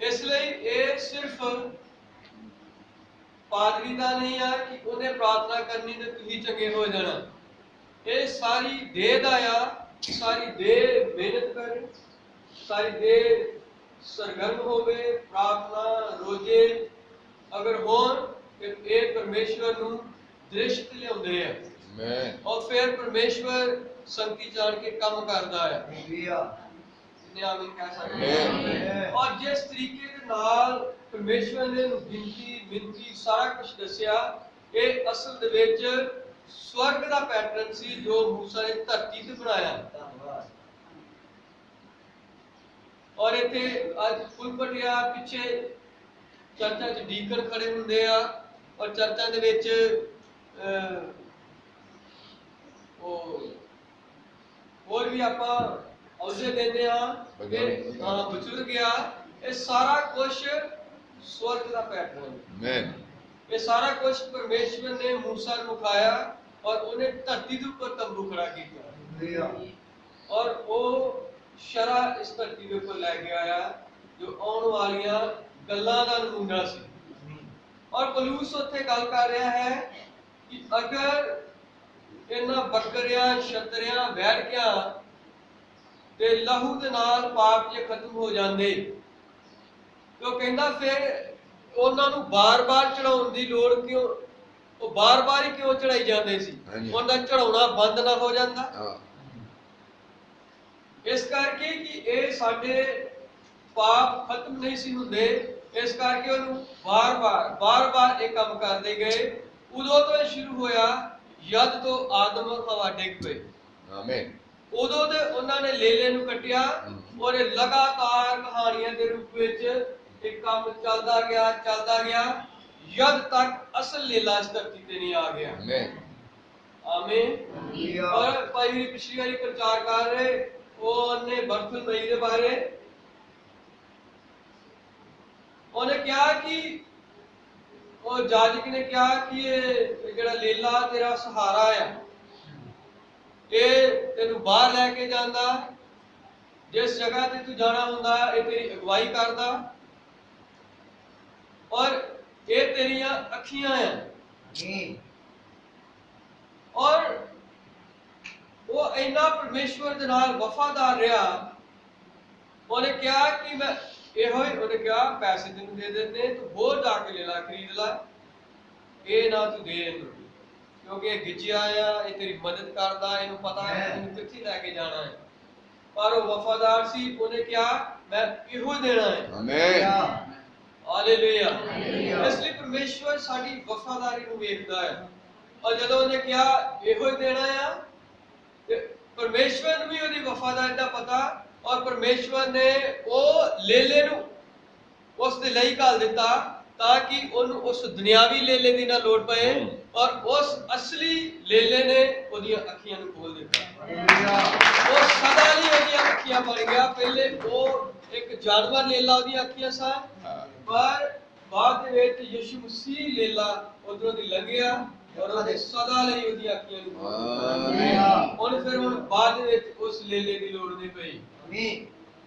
इसलिए ये सिर्फ ਪਾਦਰੀ ਦਾ ਨਹੀਂ ਆ ਕਿ ਉਹਨੇ ਪ੍ਰਾਰਥਨਾ ਕਰਨੀ ਤੇ ਤੁਸੀਂ ਚੰਗੇ ਹੋ ਜਾਣਾ। ਇਹ ਸਾਰੀ ਦੇਹ ਦਾ ਆ, ਸਾਰੀ ਦੇਹ ਮਿਹਨਤ ਕਰੇ, ਸਾਰੀ ਦੇਹ ਸਰਗਰਮ ਹੋਵੇ, ਪ੍ਰਾਰਥਨਾ ਰੋਜੇ ਅਗਰ ਹੋਣ ਤੇ ਇਹ ਪਰਮੇਸ਼ਵਰ ਨੂੰ ਦ੍ਰਿਸ਼ਟ ਲਿਆਉਂਦੇ ਆ। और फिर परमेश्वर संगति जान के काम करता है। आमीन कह सकते हैं। और जिस तरीके के नाल परमेश्वर ने गिनती मिनती सारा कुछ दसिया, ये असल दे विच स्वर्ग दा पैटर्न सी जो मूसा ने धरती ते बनाया। और इत्थे अज पुलपट या पिछे चर्चा च डीकन खड़े हुंदे आ और चर्चा दे विच और भी आप औजे देते हैं हाँ बजुर्ग आ, ये सारा कुछ स्वर्ग का पैटर्न है। ये सारा कुछ परमेश्वर ने मूसा को खाया और उन्हें धरती के ऊपर तंबू खड़ा किया और वो शरा इस धरती के ऊपर लेके आया जो आने वालियां गल्लां दा नमूना सी। और पौलुस उत्थे गल कर रहा है कि अगर इन्हां बकरियां छतरियां वैड़कियां ते लहू दे नाल पाप जे खत्म हो जांदे तो कहंदा फिर उन्हां नूं बार-बार चढ़ाउण दी लोड़ क्यों, वो बार-बार ही क्यों चढ़ाई जांदे सी, उन्हां दा चढ़ाउणा बंद ना हो जांदा। इस करके कि ये साडे पाप खत्म नहीं सी हुंदे, इस करके उन्होंने बार-बार ये काम करते गए। उदों तो शुरू होया जद तो आदम और हवा डिग पे, आमीन, उदों ते उन्होंने लेले नूं कटिया और लगातार कहानियां दे रूप विच एक काम चलदा गया जद तक असल लीला इस धरती ते नहीं आ गया। आमीन। और भाई पिछली वाली प्रचार कर रहे उन्हें बरथुलमई दे बारे, उन्हें क्या कि और जाजक ने कहा कि ये जेड़ा लीला तेरा सहारा है, ये तेनू बाहर लैके जांदा, जिस जगह ते तू जाना हुंदा ये तेरी अगवाई करदा और ये तेरियां अखियां हैं। और वो इन्ना परमेश्वर दे नाल वफादार रहा, उन्हें कहा कि मैं उन्हें कहा पैसे तेन दे देने तो होर जाके ले ला, खरीद ला, ये ना तू दे इन्हू क्योंकि ये गिज्जिया आ, ये तेरी मदद करदा, इन्हू पता है इन्हू कित्थे लेके जाना है। पर वो वफादार सी, उन्हें कहा मैं इहो देना है। आमीन, हालेलुया। इसलिए परमेश्वर साडी वफादारी नू वेखदा है और जदों उन्हें कहा इहो देना है ते परमेश्वर नू भी उहदी वफादारी दा पता और परमेश्वर ने वो लेले नू उस दे लई घल दिता ताकि उन्हें उस दुनियावी लेले दी ना लोड़ पए और उस असली लेले ने ओदियां अखियां नू खोल दिता। वो सदा लई ओदियां अखियां बन गया। पहले वो एक जानवर लेला ओदियां अखियां सन पर बाद दे विच यीशु मसीह लेला उधरों दी लंघिया और ओदे सदा लई ओदियां अखियां नू आमीन। और फिर हुण बाद दे विच उस लेले दी लोड़ नहीं पई। आमीन,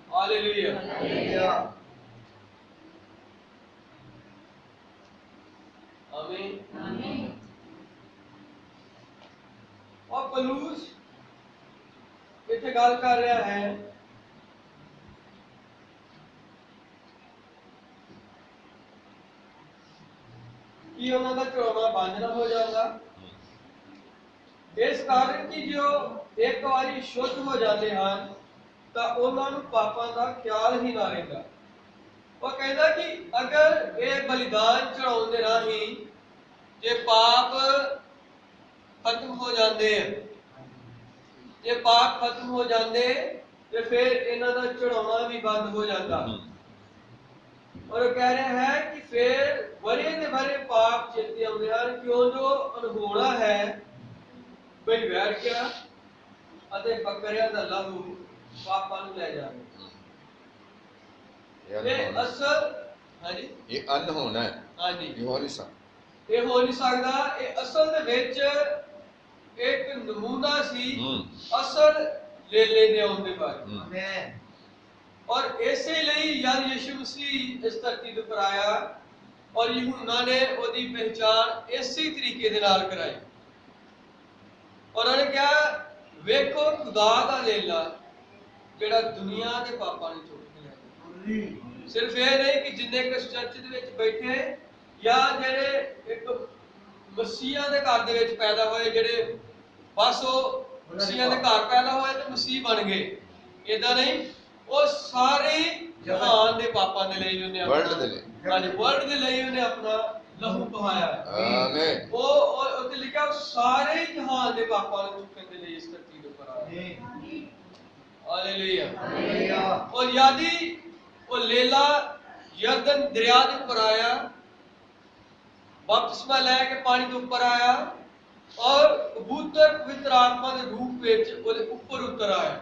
हालेलुया, हालेलुया, आमीन, आमीन। और पौलुस इत्थे गल कर रहा है कि उन्हां दा चढ़ाउणा बंद ना हो जाएगा, इस कारण कि जो एक बारी शुद्ध हो जाते हैं तो उन्हां नूं पापां दा ख्याल ही ना रहिंदा। वो कहता कि अगर ये बलिदान चढ़ाउण दे राही जे पाप खत्म हो जाते हैं, जे पाप खत्म हो जाते तो फिर इन्हां दा चढ़ाउणा भी बंद हो जाता। और वो कह रहा है कि फिर बड़े ने बड़े पाप चेते आउंदे हन क्यों जो अनहोना है कोई वैर क्या अते बकरियां दा लहू पापां नूं ले जावे। ये असल हां जी ये अनहोना है। हां जी ये हो नहीं सकदा। ये असल दे विच एक नमूना सी असल लेले दे आउंदे बारे। आमीन। और ऐसे लिए याद यीशु मसीह इस धरती पर आया और यूहन्ना ने ਉਹਦੀ ਪਹਿਚਾਣ ਇਸੇ ਤਰੀਕੇ ਦੇ ਨਾਲ ਕਰਾਈ। और ਉਹਨੇ ਕਿਹਾ ਵੇਖੋ ਖੁਦਾ ਦਾ ਲੇਲਾ ਜਿਹੜਾ ਦੁਨੀਆ ਦੇ ਪਾਪਾਂ ਨੂੰ ਚੁੱਕ ਕੇ ਲਿਆ। ਸਿਰਫ ਇਹ ਨਹੀਂ ਕਿ ਜਿੰਨੇ ਕਿ ਚਰਚ ਦੇ ਵਿੱਚ ਬੈਠੇ ਜਾਂ ਜਿਹੜੇ ਇੱਕ ਮਸੀਹਾਂ ਦੇ ਘਰ ਦੇ ਵਿੱਚ ਪੈਦਾ ਹੋਏ, ਜਿਹੜੇ ਬਸ ਉਹ ਮਸੀਹਾਂ ਦੇ ਘਰ ਪੈਦਾ ਹੋਏ ਤੇ ਮਸੀਹ ਬਣ ਗਏ, ਇਦਾਂ ਨਹੀਂ। ਉਹ ਸਾਰੇ ਜਹਾਨ ਦੇ ਪਾਪਾਂ ਦੇ ਲਈ ਉਹਨੇ ਵਰਲਡ ਦੇ ਲਈ ਉਹਨੇ ਆਪਣਾ ਲਹੂ ਬਹਾਇਆ। ਆਮੀਨ। ਉਹ ਉੱਤੇ ਲਿਖਿਆ ਸਾਰੇ ਜਹਾਨ ਦੇ ਪਾਪਾਂ ਨੂੰ ਚੁੱਕਣ ਦੇ ਲਈ ਇਸ ਧਰਤੀ ਦੇ ਉੱਪਰ ਆਇਆ। ਹਾਲੇਲੂਇਆ। और यदि वो लेला यरदन दरिया के ऊपर आया, बपतिस्मा लेके पानी के ऊपर आया और कबूतर पवित्र आत्मा के रूप में ਉਹਦੇ ਉੱਪਰ ਉਤਰ आया।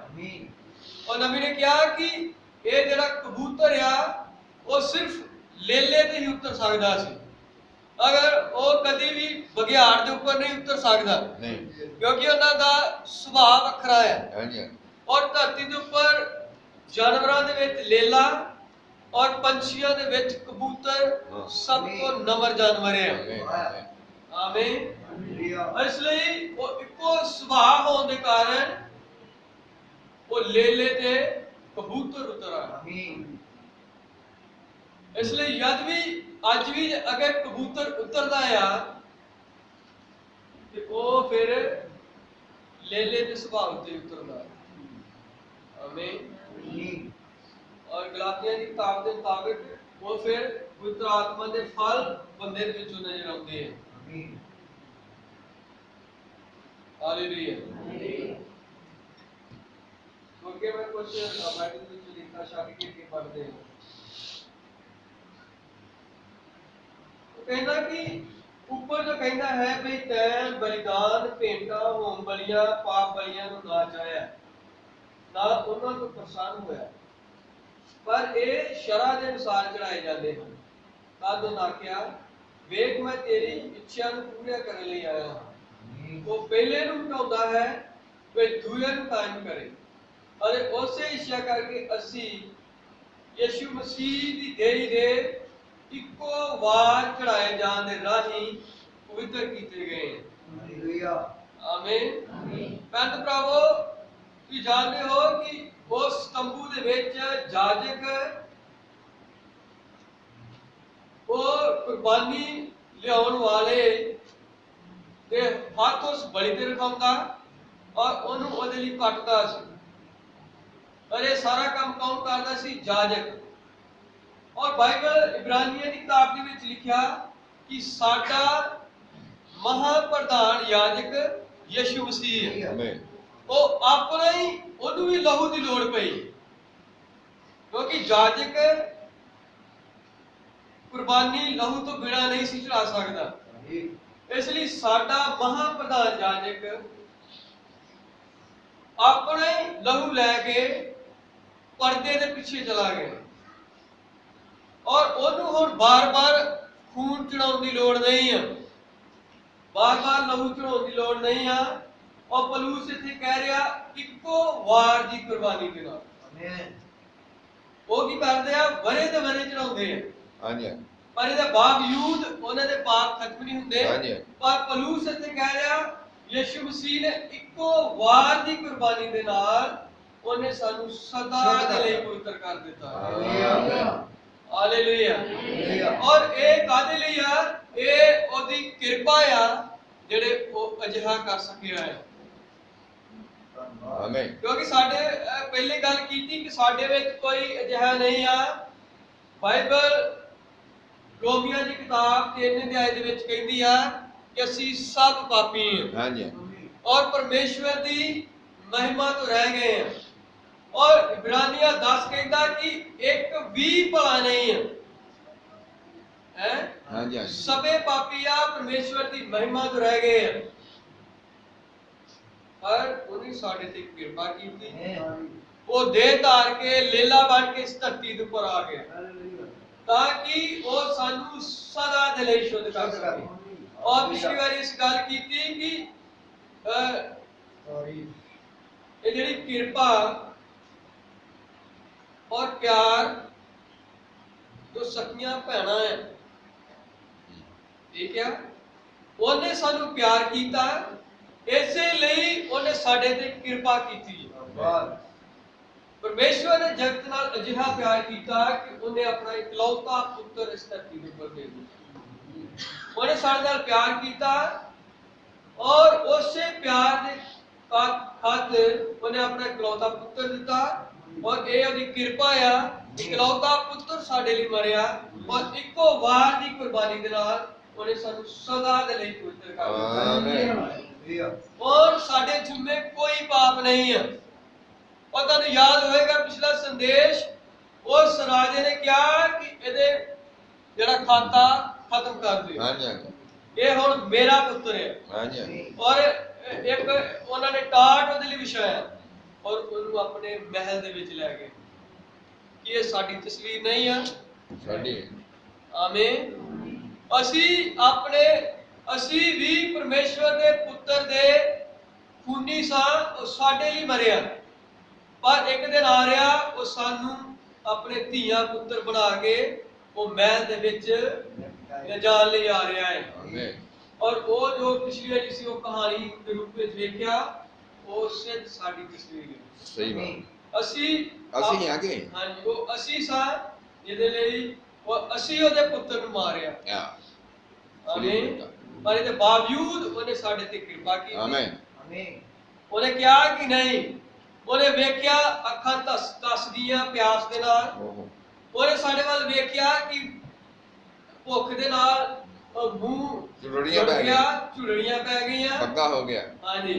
और नबी ने कहा कि ये ਜਿਹੜਾ कबूतर आ ਉਹ सिर्फ लेले ਤੇ ਹੀ ਉਤਰ ਸਕਦਾ ਸੀ, अगर ਉਹ ਕਦੀ ਵੀ ਬਘਿਆੜ ਦੇ ਉੱਪਰ ਨਹੀਂ ਉਤਰ ਸਕਦਾ, ਕਿਉਂਕਿ ਉਹਨਾਂ ਦਾ ਸੁਭਾਅ ਵੱਖਰਾ ਹੈ। और धरती के उपर जानवरों के विच लेला और पंछियों के विच कबूतर सब तो नम्र जानवर है। आमीन। इसलिए वो इको सुभाव होने के कारण वो लेले ते कबूतर उतर आया। इसलिए यद भी अज भी अगर कबूतर उतरता है तो वो फिर लेले के सुभाव से उतरता है। आमीन। और गलातियां की किताब के मुताबिक वो फिर पवित्र आत्मा के फल बंदे दे विचों नजर आते हैं। आमीन। हालेलुया। क्योंकि मैं कुछ बाइबल में लिखा शादी के पढ़ते हैं, तो कहना कि ऊपर जो कहना है भाई तैं बलिदान भेंटा होम बलियां पाप बलियां ਨੂੰ ਨਾ ਚਾਹਿਆ, ना उन्होंने को प्रसन्न होया, पर ये शरह के अनुसार चढ़ाए जाते हैं। तद उन्हें आख्या वेख मैं तेरी इच्छा को पूरा करने लिए आया हां। वो पहले नूं हटाउंदा है वे दूजे नूं कायम करे, और उसे इच्छा करके असी यीशु मसीह की देही दे इको वार चढ़ाए जाने दे राही पवित्र कीते गए हैं। हालेलुया। आमीन। पैंत प्रभु तुम जानते हो कि उस तंबू दे विच जाजक वो कुर्बानी लियाउण वाले दे हाथ उस बलि ते रखाउंदा और ओनू ओदे लई कटदा सी। और ये सारा काम कौन करदा सी? जाजक। और बाइबल इब्रानियों की किताब दे विच लिखिया कि साडा महाप्रधान याजक यीशु मसीह है। आमीन। वो अपने ही ਉਹਨੂੰ ਵੀ ਲਹੂ ਦੀ ਲੋੜ ਪਈ, ਕਿਉਂਕਿ ਜਾਜਕ ਕੁਰਬਾਨੀ ਲਹੂ ਤੋਂ ਬਿਨਾਂ ਨਹੀਂ ਸੀ ਚੜਾ ਸਕਦਾ। ਇਸ ਲਈ ਸਾਡਾ ਮਹਾਪ੍ਰਧਾਨ ਜਾਜਕ ਆਪਣੇ ਲਹੂ ਲੈ ਕੇ ਪਰਦੇ ਦੇ ਪਿੱਛੇ ਚਲਾ ਗਿਆ, ਔਰ ਉਹਨੂੰ ਹੁਣ ਬਾਰ-ਬਾਰ ਖੂਨ ਚੜਾਉਣ ਦੀ ਲੋੜ ਨਹੀਂ ਆ, ਬਾਰ-ਬਾਰ ਲਹੂ ਚੜਾਉਣ ਦੀ ਲੋੜ ਨਹੀਂ ਆ। और पलूस इत्थे कह रहा इको वार दी कुर्बानी के नाल। आमीन। वो की करदे आ वरे ते वरे चढ़ाउंदे आ। हां जी। पर ਇਹਦੇ बावजूद ਉਹਨਾਂ ਦੇ ਪਾਪ ਖਤਮ ਨਹੀਂ ਹੁੰਦੇ। हां जी। पर पलूस इत्थे कह रहा यीशु मसीह ने इको वार दी कुर्बानी ਦੇ ਨਾਲ ਉਹਨੇ ਸਾਨੂੰ सदा ਦੇ ਲਈ ਪਵਿੱਤਰ ਕਰ ਦਿੱਤਾ। हालेलुया। हालेलुया। और ਇਹ ਕਾਦੇ ਲਈ ਆ? ਇਹ ਉਹਦੀ ਕਿਰਪਾ ਆ ਜਿਹੜੇ ਉਹ ਅਜਿਹਾ ਕਰ ਸਕਿਆ ਹੈ। आमीन। क्योंकि साडे पहले गल कीती कि साडे विच कोई अजिहा नहीं आ। बाइबल रोमिया की किताब 3 अध्याय दे विच कहंदी आ कि असी सब पापी हैं। हां जी। और परमेश्वर दी महिमा तो रह गए हैं। और इब्रानिया 10 कहंदा कि एक भी भला नहीं है। हैं? हां जी। सबे पापी आ, परमेश्वर दी महिमा तो रह गए हैं। पर उन्हें साढ़े ते कृपा की थी, वो देह धार के लेला बन के इस धरती के ऊपर आ गया ताकि वो सानू सदा दे लई शुद्ध कर सके। और पिछली बार इस गल की थी कि ये जेड़ी कृपा और प्यार जो सखियां भैणां है ਠੀਕ ਆ, ਉਹਨੇ ਸਾਨੂੰ ਪਿਆਰ ਕੀਤਾ, ਇਸੇ ਲਈ ਉਹਨੇ ਸਾਡੇ ਤੇ ਕਿਰਪਾ ਕੀਤੀ। ਪਰਮੇਸ਼ਵਰ ਨੇ ਜਗਤ ਨਾਲ ਅਜਿਹਾ ਪਿਆਰ ਕੀਤਾ ਕਿ ਉਹਨੇ ਆਪਣਾ ਇਕਲੌਤਾ ਪੁੱਤਰ ਇਸ ਧਰਤੀ ਦੇ ਉੱਪਰ ਦੇ ਦਿੱਤਾ। ਉਹਨੇ ਸਾਡੇ ਨਾਲ ਪਿਆਰ ਕੀਤਾ ਔਰ ਉਸੇ ਪਿਆਰ ਦੇ ਖਾਤਰ ਉਹਨੇ ਆਪਣਾ ਇਕਲੌਤਾ ਪੁੱਤਰ ਦਿੱਤਾ, ਔਰ ਇਹ ਉਹਦੀ ਕਿਰਪਾ ਆ। ਇਕਲੌਤਾ ਪੁੱਤਰ ਸਾਡੇ ਲਈ ਮਰਿਆ ਔਰ ਇੱਕੋ ਵਾਰ ਦੀ ਕੁਰਬਾਨੀ ਦੇ ਨਾਲ ਉਹਨੇ ਸਾਨੂੰ ਸਦਾ ਦੇ ਲਈ ਪਵਿੱਤਰ ਕਰ ਦਿੱਤਾ। ਔਰ ਸਾਡੇ ਜ਼ਿੰਮੇ ਕੋਈ ਪਾਪ ਨਹੀਂ ਹੈ। और तुहानू याद होएगा पिछला संदेश, उस राजे ने कहा कि ਇਹਦੇ ਜਿਹੜਾ ਖਾਤਾ ਖਤਮ ਕਰ ਦਿਓ। ਹਾਂਜੀ ਹਾਂਜੀ, ਇਹ ਹੁਣ ਮੇਰਾ ਪੁੱਤਰ ਹੈ। ਹਾਂਜੀ ਹਾਂਜੀ, ਔਰ ਇੱਕ ਉਹਨਾਂ ਨੇ ਟਾਟ ਉਹਦੇ ਲਈ ਵਿਛਾਇਆ ਔਰ ਉਹਨੂੰ ਆਪਣੇ ਮਹਿਲ ਦੇ ਵਿੱਚ ਲੈ ਗਏ। ਕਿ ਇਹ ਸਾਡੀ ਤਸਵੀਰ ਨਹੀਂ ਆ, ਸਾਡੀ। ਆਮੀਨ। ਅਸੀਂ ਵੀ ਪਰਮੇਸ਼ਵਰ ਦੇ ਪੁੱਤਰ ਦੇ ਖੂਨੀ ਸਾਂ, ਉਹ ਸਾਡੇ ਲਈ ਮਰਿਆ, ਪਰ ਇੱਕ ਦਿਨ ਆ ਰਿਹਾ ਉਹ ਸਾਨੂੰ ਆਪਣੇ ਧੀਆਂ ਪੁੱਤਰ ਬਣਾ ਕੇ ਉਹ ਮਹਿਲ ਦੇ ਵਿੱਚ ਲਿਜਾਣ ਲਈ ਆ ਰਿਹਾ ਹੈ। ਔਰ ਉਹ ਜੋ ਪਿਛਲੀ ਵਾਰੀ ਸੀ ਉਹ ਕਹਾਣੀ ਦੇ ਰੂਪ ਵਿੱਚ ਵੇਖਿਆ, ਉਹ ਸਿੱਧ ਸਾਡੀ ਤਸਵੀਰ ਹੈ। ਸਹੀ ਬਾਤ। ਅਸੀਂ ਆਗੇ, ਹਾਂਜੀ, ਉਹ ਅਸੀਂ ਸਾਂ ਜਿਹਦੇ ਲਈ ਉਹ ਅਸੀਂ ਉਹਦੇ ਪੁੱਤਰ ਨੂੰ ਮਾਰਿਆ। ਆਮੀਨ। ਪਰ ਇਹਦੇ ਬਾਵਜੂਦ ਉਹਨੇ ਸਾਡੇ ਤੇ ਕਿਰਪਾ ਕੀਤੀ। ਆਮੀਨ। ਉਹਨੇ ਕਿਹਾ ਕਿ ਨਹੀਂ, ਉਹਨੇ ਵੇਖਿਆ ਅੱਖਾਂ ਧੱਸਦੀਆਂ ਪਿਆਸ ਦੇ ਨਾਲ, ਉਹਨੇ ਸਾਡੇ ਵੱਲ ਵੇਖਿਆ ਕਿ ਭੁੱਖ ਦੇ ਨਾਲ ਮੂੰਹ ਝੁਰੜੀਆਂ ਪੈ ਗਈਆਂ, ਬੱਗਾ ਹੋ ਗਿਆ। ਹਾਂਜੀ,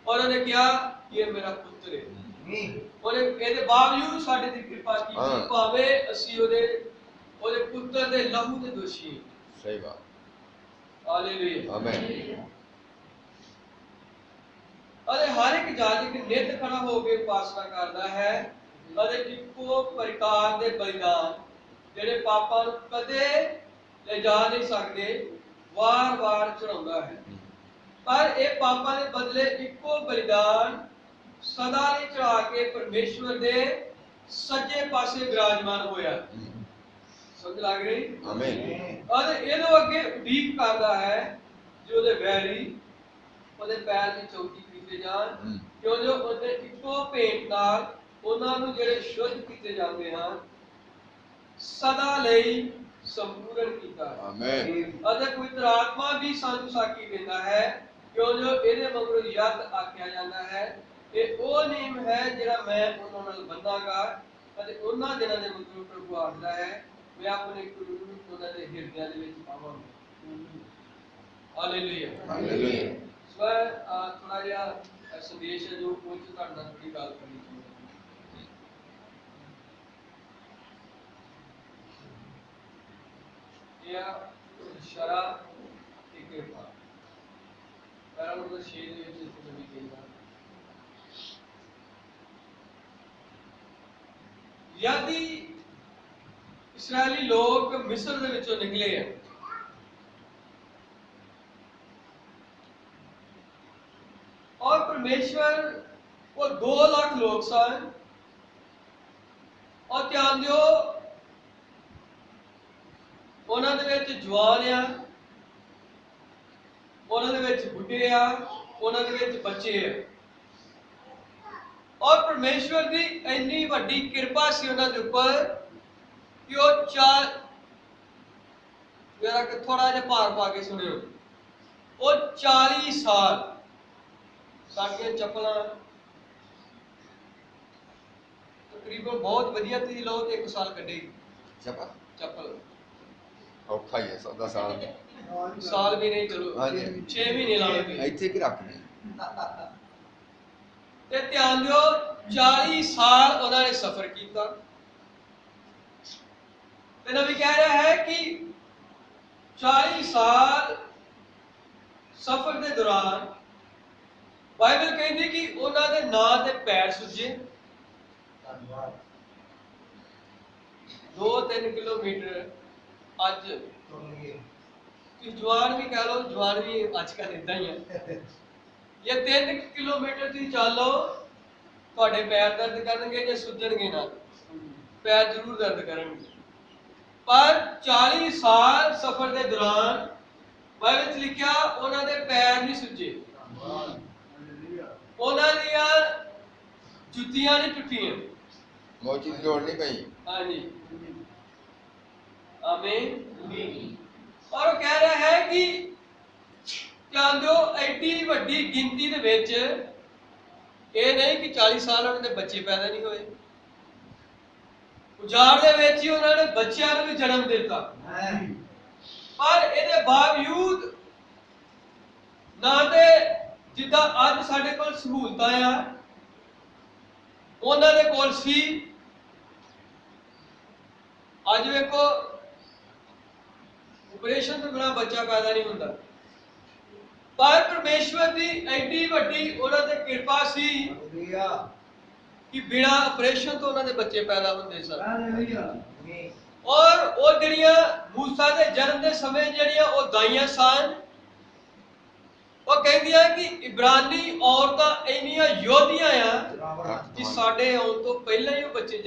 ਔਰ ਉਹਨੇ ਕਿਹਾ ਕਿ ਇਹ ਮੇਰਾ ਪੁੱਤਰ ਹੈ। ਉਹਨੇ ਇਹਦੇ ਬਾਵਜੂਦ ਸਾਡੇ ਤੇ ਕਿਰਪਾ ਕੀਤੀ, ਭਾਵੇਂ ਅਸੀਂ ਉਹਦੇ ਪੁੱਤਰ ਦੇ ਲਹੂ ਦੇ ਦੋਸ਼ੀ ਹਾਂ। ਸਹੀ ਬਾਤ। ਹਾਲੇਲੂਇਆ। ਆਮੀਨ। ਅਤੇ ਹਰ ਇੱਕ ਜਾਜਕ ਨਿਤ ਖੜਾ ਹੋ ਕੇ ਉਪਾਸਨਾ ਕਰਦਾ ਹੈ ਅਤੇ ਇੱਕੋ ਪ੍ਰਕਾਰ ਦੇ ਬਲੀਦਾਨ ਜਿਹੜੇ ਪਾਪਾਂ ਨੂੰ ਕਦੇ ਲਿਜਾ ਨਹੀਂ ਸਕਦੇ ਵਾਰ-ਵਾਰ ਚੜਾਉਂਦਾ ਹੈ। ਪਰ ਇਹ ਪਾਪਾਂ ਦੇ ਬਦਲੇ ਇੱਕੋ ਬਲੀਦਾਨ ਸਦਾ ਲਈ ਚੜਾ ਕੇ ਪਰਮੇਸ਼ਵਰ ਦੇ ਸੱਜੇ ਪਾਸੇ ਵਿਰਾਜਮਾਨ ਹੋਇਆ। ਸਮਝ ਲੱਗ ਰਹੀ? ਆਮੀਨ। ਅਤੇ ਇਹਨੂੰ ਅੱਗੇ ਉਡੀਕ ਕਰਦਾ ਹੈ ਜੋ ਉਹਦੇ ਵੈਰੀ ਉਹਦੇ ਪੈਰ ਦੀ ਚੌਕੀ ਕੀਤੇ ਜਾਣ, ਕਿਉਂ ਜੋ ਉਹਦੇ ਇੱਕੋ ਭੇਟ ਨਾਲ ਉਹਨਾਂ ਨੂੰ ਜਿਹੜੇ ਸ਼ੁੱਧ ਕੀਤੇ ਜਾਂਦੇ ਹਨ ਸਦਾ ਲਈ ਸੰਪੂਰਨ ਕੀਤਾ। ਆਮੀਨ। ਅਤੇ ਪਵਿੱਤਰ ਆਤਮਾ ਵੀ ਸਾਨੂੰ ਸਾਖੀ ਦਿੰਦਾ ਹੈ, ਕਿਉਂ ਜੋ ਇਹਦੇ ਮਗਰੋਂ ਯੱਤ ਆਖਿਆ ਜਾਂਦਾ ਹੈ। ਇਹ ਉਹ ਨਿਯਮ ਹੈ ਜਿਹੜਾ ਮੈਂ ਉਹਨਾਂ ਨਾਲ ਬੰਨਾਂਗਾ ਅਤੇ ਉਹਨਾਂ ਦਿਨਾਂ ਦੇ ਮਗਰੋਂ ਪ੍ਰਭੂ ਆਖਦਾ ਹੈ, ਮੈਂ ਆਪਣੇ ਕਾਨੂੰਨ ਉਹਨਾਂ ਦੇ ਹਿਰਦਿਆਂ ਦੇ ਵਿੱਚ ਪਾਵਾਂਗਾ। ਹਾਲੇਲੂਇਆ। ਹਾਲੇਲੂਇਆ। ਥੋੜਾ ਜਿਹਾ ਸੰਦੇਸ਼ ਹੈ ਜੋ ਕੁਝ ਤੁਹਾਡੇ ਨਾਲ ਥੋੜੀ ਗੱਲ ਕਰਨੀ ਚਾਹੁੰਦਾ। ਇਹ ਸ਼ਰਾ ਤੇ ਕਿਰਪਾ ਪੈਰਾ ਨੰਬਰ 6 ਦੇ ਵਿੱਚ ਇਸ ਨੂੰ ਵੀ ਕਹਿੰਦਾ, ਯਾਦੀ ਇਸਰਾਇਲੀ ਲੋਕ ਮਿਸਰ ਦੇ ਵਿੱਚੋਂ ਨਿਕਲੇ ਆ और परमेश्वर वो 2 लाख लोग सन। और ध्यान दियो ਉਹਨਾਂ ਦੇ ਵਿੱਚ ਜਵਾਨ ਆ, ਉਹਨਾਂ ਦੇ ਵਿੱਚ ਬੁੱਢੇ ਆ, ਉਹਨਾਂ ਦੇ ਵਿੱਚ ਬੱਚੇ ਆ। ਔਰ ਪਰਮੇਸ਼ਵਰ ਦੀ ਇੰਨੀ ਵੱਡੀ ਕਿਰਪਾ ਸੀ ਉਹਨਾਂ ਦੇ ਉੱਪਰ ਕਿ ਉਹ ਜਰਾ ਕਿ ਥੋੜਾ ਜਿਹਾ ਭਾਰ ਪਾ ਕੇ ਸੁਣਿਓ, ਉਹ 40 ਸਾਲ ਸਾਡੀਆਂ ਚੱਪਲਾਂ ਤਕਰੀਬਨ ਬਹੁਤ ਵਧੀਆ ਤੁਸੀਂ ਲਓ ਤੇ 1 ਸਾਲ ਕੱਢੇਗੀ ਚੱਪਲ। ਔਖਾ ਹੀ ਹੈ ਸੌਦਾ ਸਾਲ ਵੀ ਨਹੀਂ, ਚਲੋ 6 ਮਹੀਨੇ ਲਾਓਗੇ ਇੱਥੇ ਕਿ ਰੱਖਦੇ। ਤੇ ਧਿਆਨ ਦਿਓ 40 ਸਾਲ ਉਹਨਾਂ ਨੇ ਸਫ਼ਰ ਕੀਤਾ ਤੇ ਨਬੀ ਕਹਿ ਰਿਹਾ ਹੈ ਕਿ 40 ਸਾਲ ਸਫ਼ਰ ਦੇ ਦੌਰਾਨ ਬਾਈਬਲ ਕਹਿੰਦੀ ਕਿ ਉਹਨਾਂ ਦੇ ਨਾਂ ਤੇ ਪੈਰ ਸੁੱਜੇ। 2-3 ਕਿਲੋਮੀਟਰ ਅੱਜ ਜਵਾਨ ਵੀ ਕਹਿ ਲਓ, ਜਵਾਨ ਵੀ ਅੱਜ ਕੱਲ ਇਦਾਂ ਹੀ ਹੈ। ਇਹ 3 ਕਿਲੋਮੀਟਰ ਤੁਸੀਂ ਚੱਲੋ ਤੁਹਾਡੇ ਪੈਰ ਦਰਦ ਕਰਨਗੇ ਜਾਂ ਸੁੱਜਣਗੇ ਨਾ, ਪੈਰ ਜ਼ਰੂਰ ਦਰਦ ਕਰਨਗੇ। ਪਰ 40 ਸਾਲ ਸਫ਼ਰ ਦੇ ਦੌਰਾਨ ਬਾਈਬਲ ਵਿੱਚ ਲਿਖਿਆ ਉਹਨਾਂ ਦੇ ਪੈਰ ਨਹੀਂ ਸੁੱਜੇ, ਉਹਨਾਂ ਦੀਆਂ ਜੁੱਤੀਆਂ ਨਹੀਂ ਟੁੱਟੀਆਂ।
ਮੋਚੀ ਦੀ ਲੋੜ ਨਹੀਂ ਪਈ।
ਹਾਂਜੀ, ਆਮੀਨ। ਔਰ ਉਹ ਕਹਿ ਰਿਹਾ ਹੈ ਕਿ ਚਾਹੁੰਦੋ ਐਡੀ ਵੱਡੀ ਗਿਣਤੀ ਦੇ ਵਿੱਚ ਇਹ ਨਹੀਂ ਕਿ 40 ਸਾਲ ਉਹਨਾਂ ਦੇ ਬੱਚੇ ਪੈਦਾ ਨਹੀਂ ਹੋਏ, ਉਜਾੜ ਦੇ ਵਿੱਚ ਹੀ ਉਹਨਾਂ ਨੇ ਬੱਚਿਆਂ ਨੂੰ ਵੀ ਜਨਮ ਦਿੱਤਾ। ਪਰ ਇਹਦੇ ਬਾਵਜੂਦ ਨਾ ਤੇ ਜਿੱਦਾਂ ਅੱਜ ਸਾਡੇ ਕੋਲ ਸਹੂਲਤਾਂ ਆ ਉਹਨਾਂ ਦੇ ਕੋਲ ਸੀ। ਅੱਜ ਵੇਖੋ ਆਪਰੇਸ਼ਨ ਤੋਂ ਬਿਨਾਂ ਬੱਚਾ ਪੈਦਾ ਨਹੀਂ ਹੁੰਦਾ, ਪਰ ਪਰਮੇਸ਼ਵਰ ਦੀ ਐਡੀ ਵੱਡੀ ਉਹਨਾਂ ਤੇ ਕਿਰਪਾ ਸੀ ਕਿ ਬਿਨਾਂ ਆਪਰੇਸ਼ਨ ਤੋਂ ਉਹਨਾਂ ਦੇ ਬੱਚੇ ਪੈਦਾ ਹੁੰਦੇ ਸਨ। ਔਰ ਉਹ ਜਿਹੜੀਆਂ ਮੂਸਾ ਦੇ ਜਨਮ ਦੇ ਸਮੇਂ ਜਿਹੜੀਆਂ ਉਹ ਦਾਈਆਂ ਸਨ, ਉਹ ਕਹਿੰਦੀਆਂ ਕਿ ਇਬਰਾਨੀ ਔਰਤਾਂ ਇੰਨੀਆਂ ਯੋਧੀਆਂ ਆ ਕਿ ਸਾਡੇ ਆਉਣ ਤੋਂ ਪਹਿਲਾਂ ਹੀ ਉਹ ਬੱਚੇ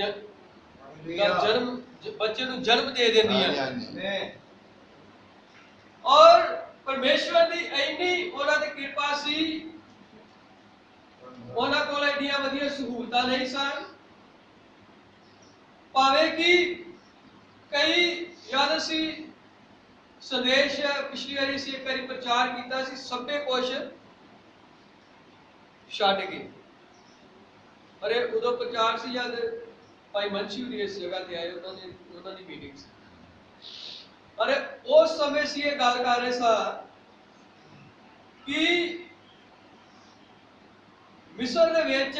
ਨੂੰ ਜਨਮ ਦੇ ਦਿੰਦੀਆਂ। ਔਰ ਪਰਮੇਸ਼ਵਰ ਦੀ ਇੰਨੀ ਉਹਨਾਂ ਤੇ ਕਿਰਪਾ ਸੀ, ਉਹਨਾਂ ਕੋਲ ਐਡੀਆਂ ਵਧੀਆ ਸਹੂਲਤਾਂ ਨਹੀਂ ਸਨ। ਭਾਵੇਂ ਕਿ ਕਈ ਯਾਦ ਸੀ ਸੰਦੇਸ਼ ਪਿਛਲੀ ਵਾਰੀ ਸੀ ਇੱਕ ਵਾਰੀ ਪ੍ਰਚਾਰ ਕੀਤਾ ਸੀ, ਸਭੇ ਕੁਛ ਛੱਡ ਕੇ। ਅਰੇ ਉਦੋਂ ਪ੍ਰਚਾਰ ਸੀ ਜਦ ਭਾਈ ਮਨਸ਼ੀ ਵੀ ਇਸ ਜਗ੍ਹਾ ਤੇ ਆਏ, ਉਹਨਾਂ ਦੀ ਮੀਟਿੰਗ ਸੀ। ਅਰੇ ਉਸ ਸਮੇਂ ਸੀ ਇਹ ਗੱਲ ਕਰ ਰਹੇ ਸਾਂ ਕਿ ਮਿਸਰ ਦੇ ਵਿੱਚ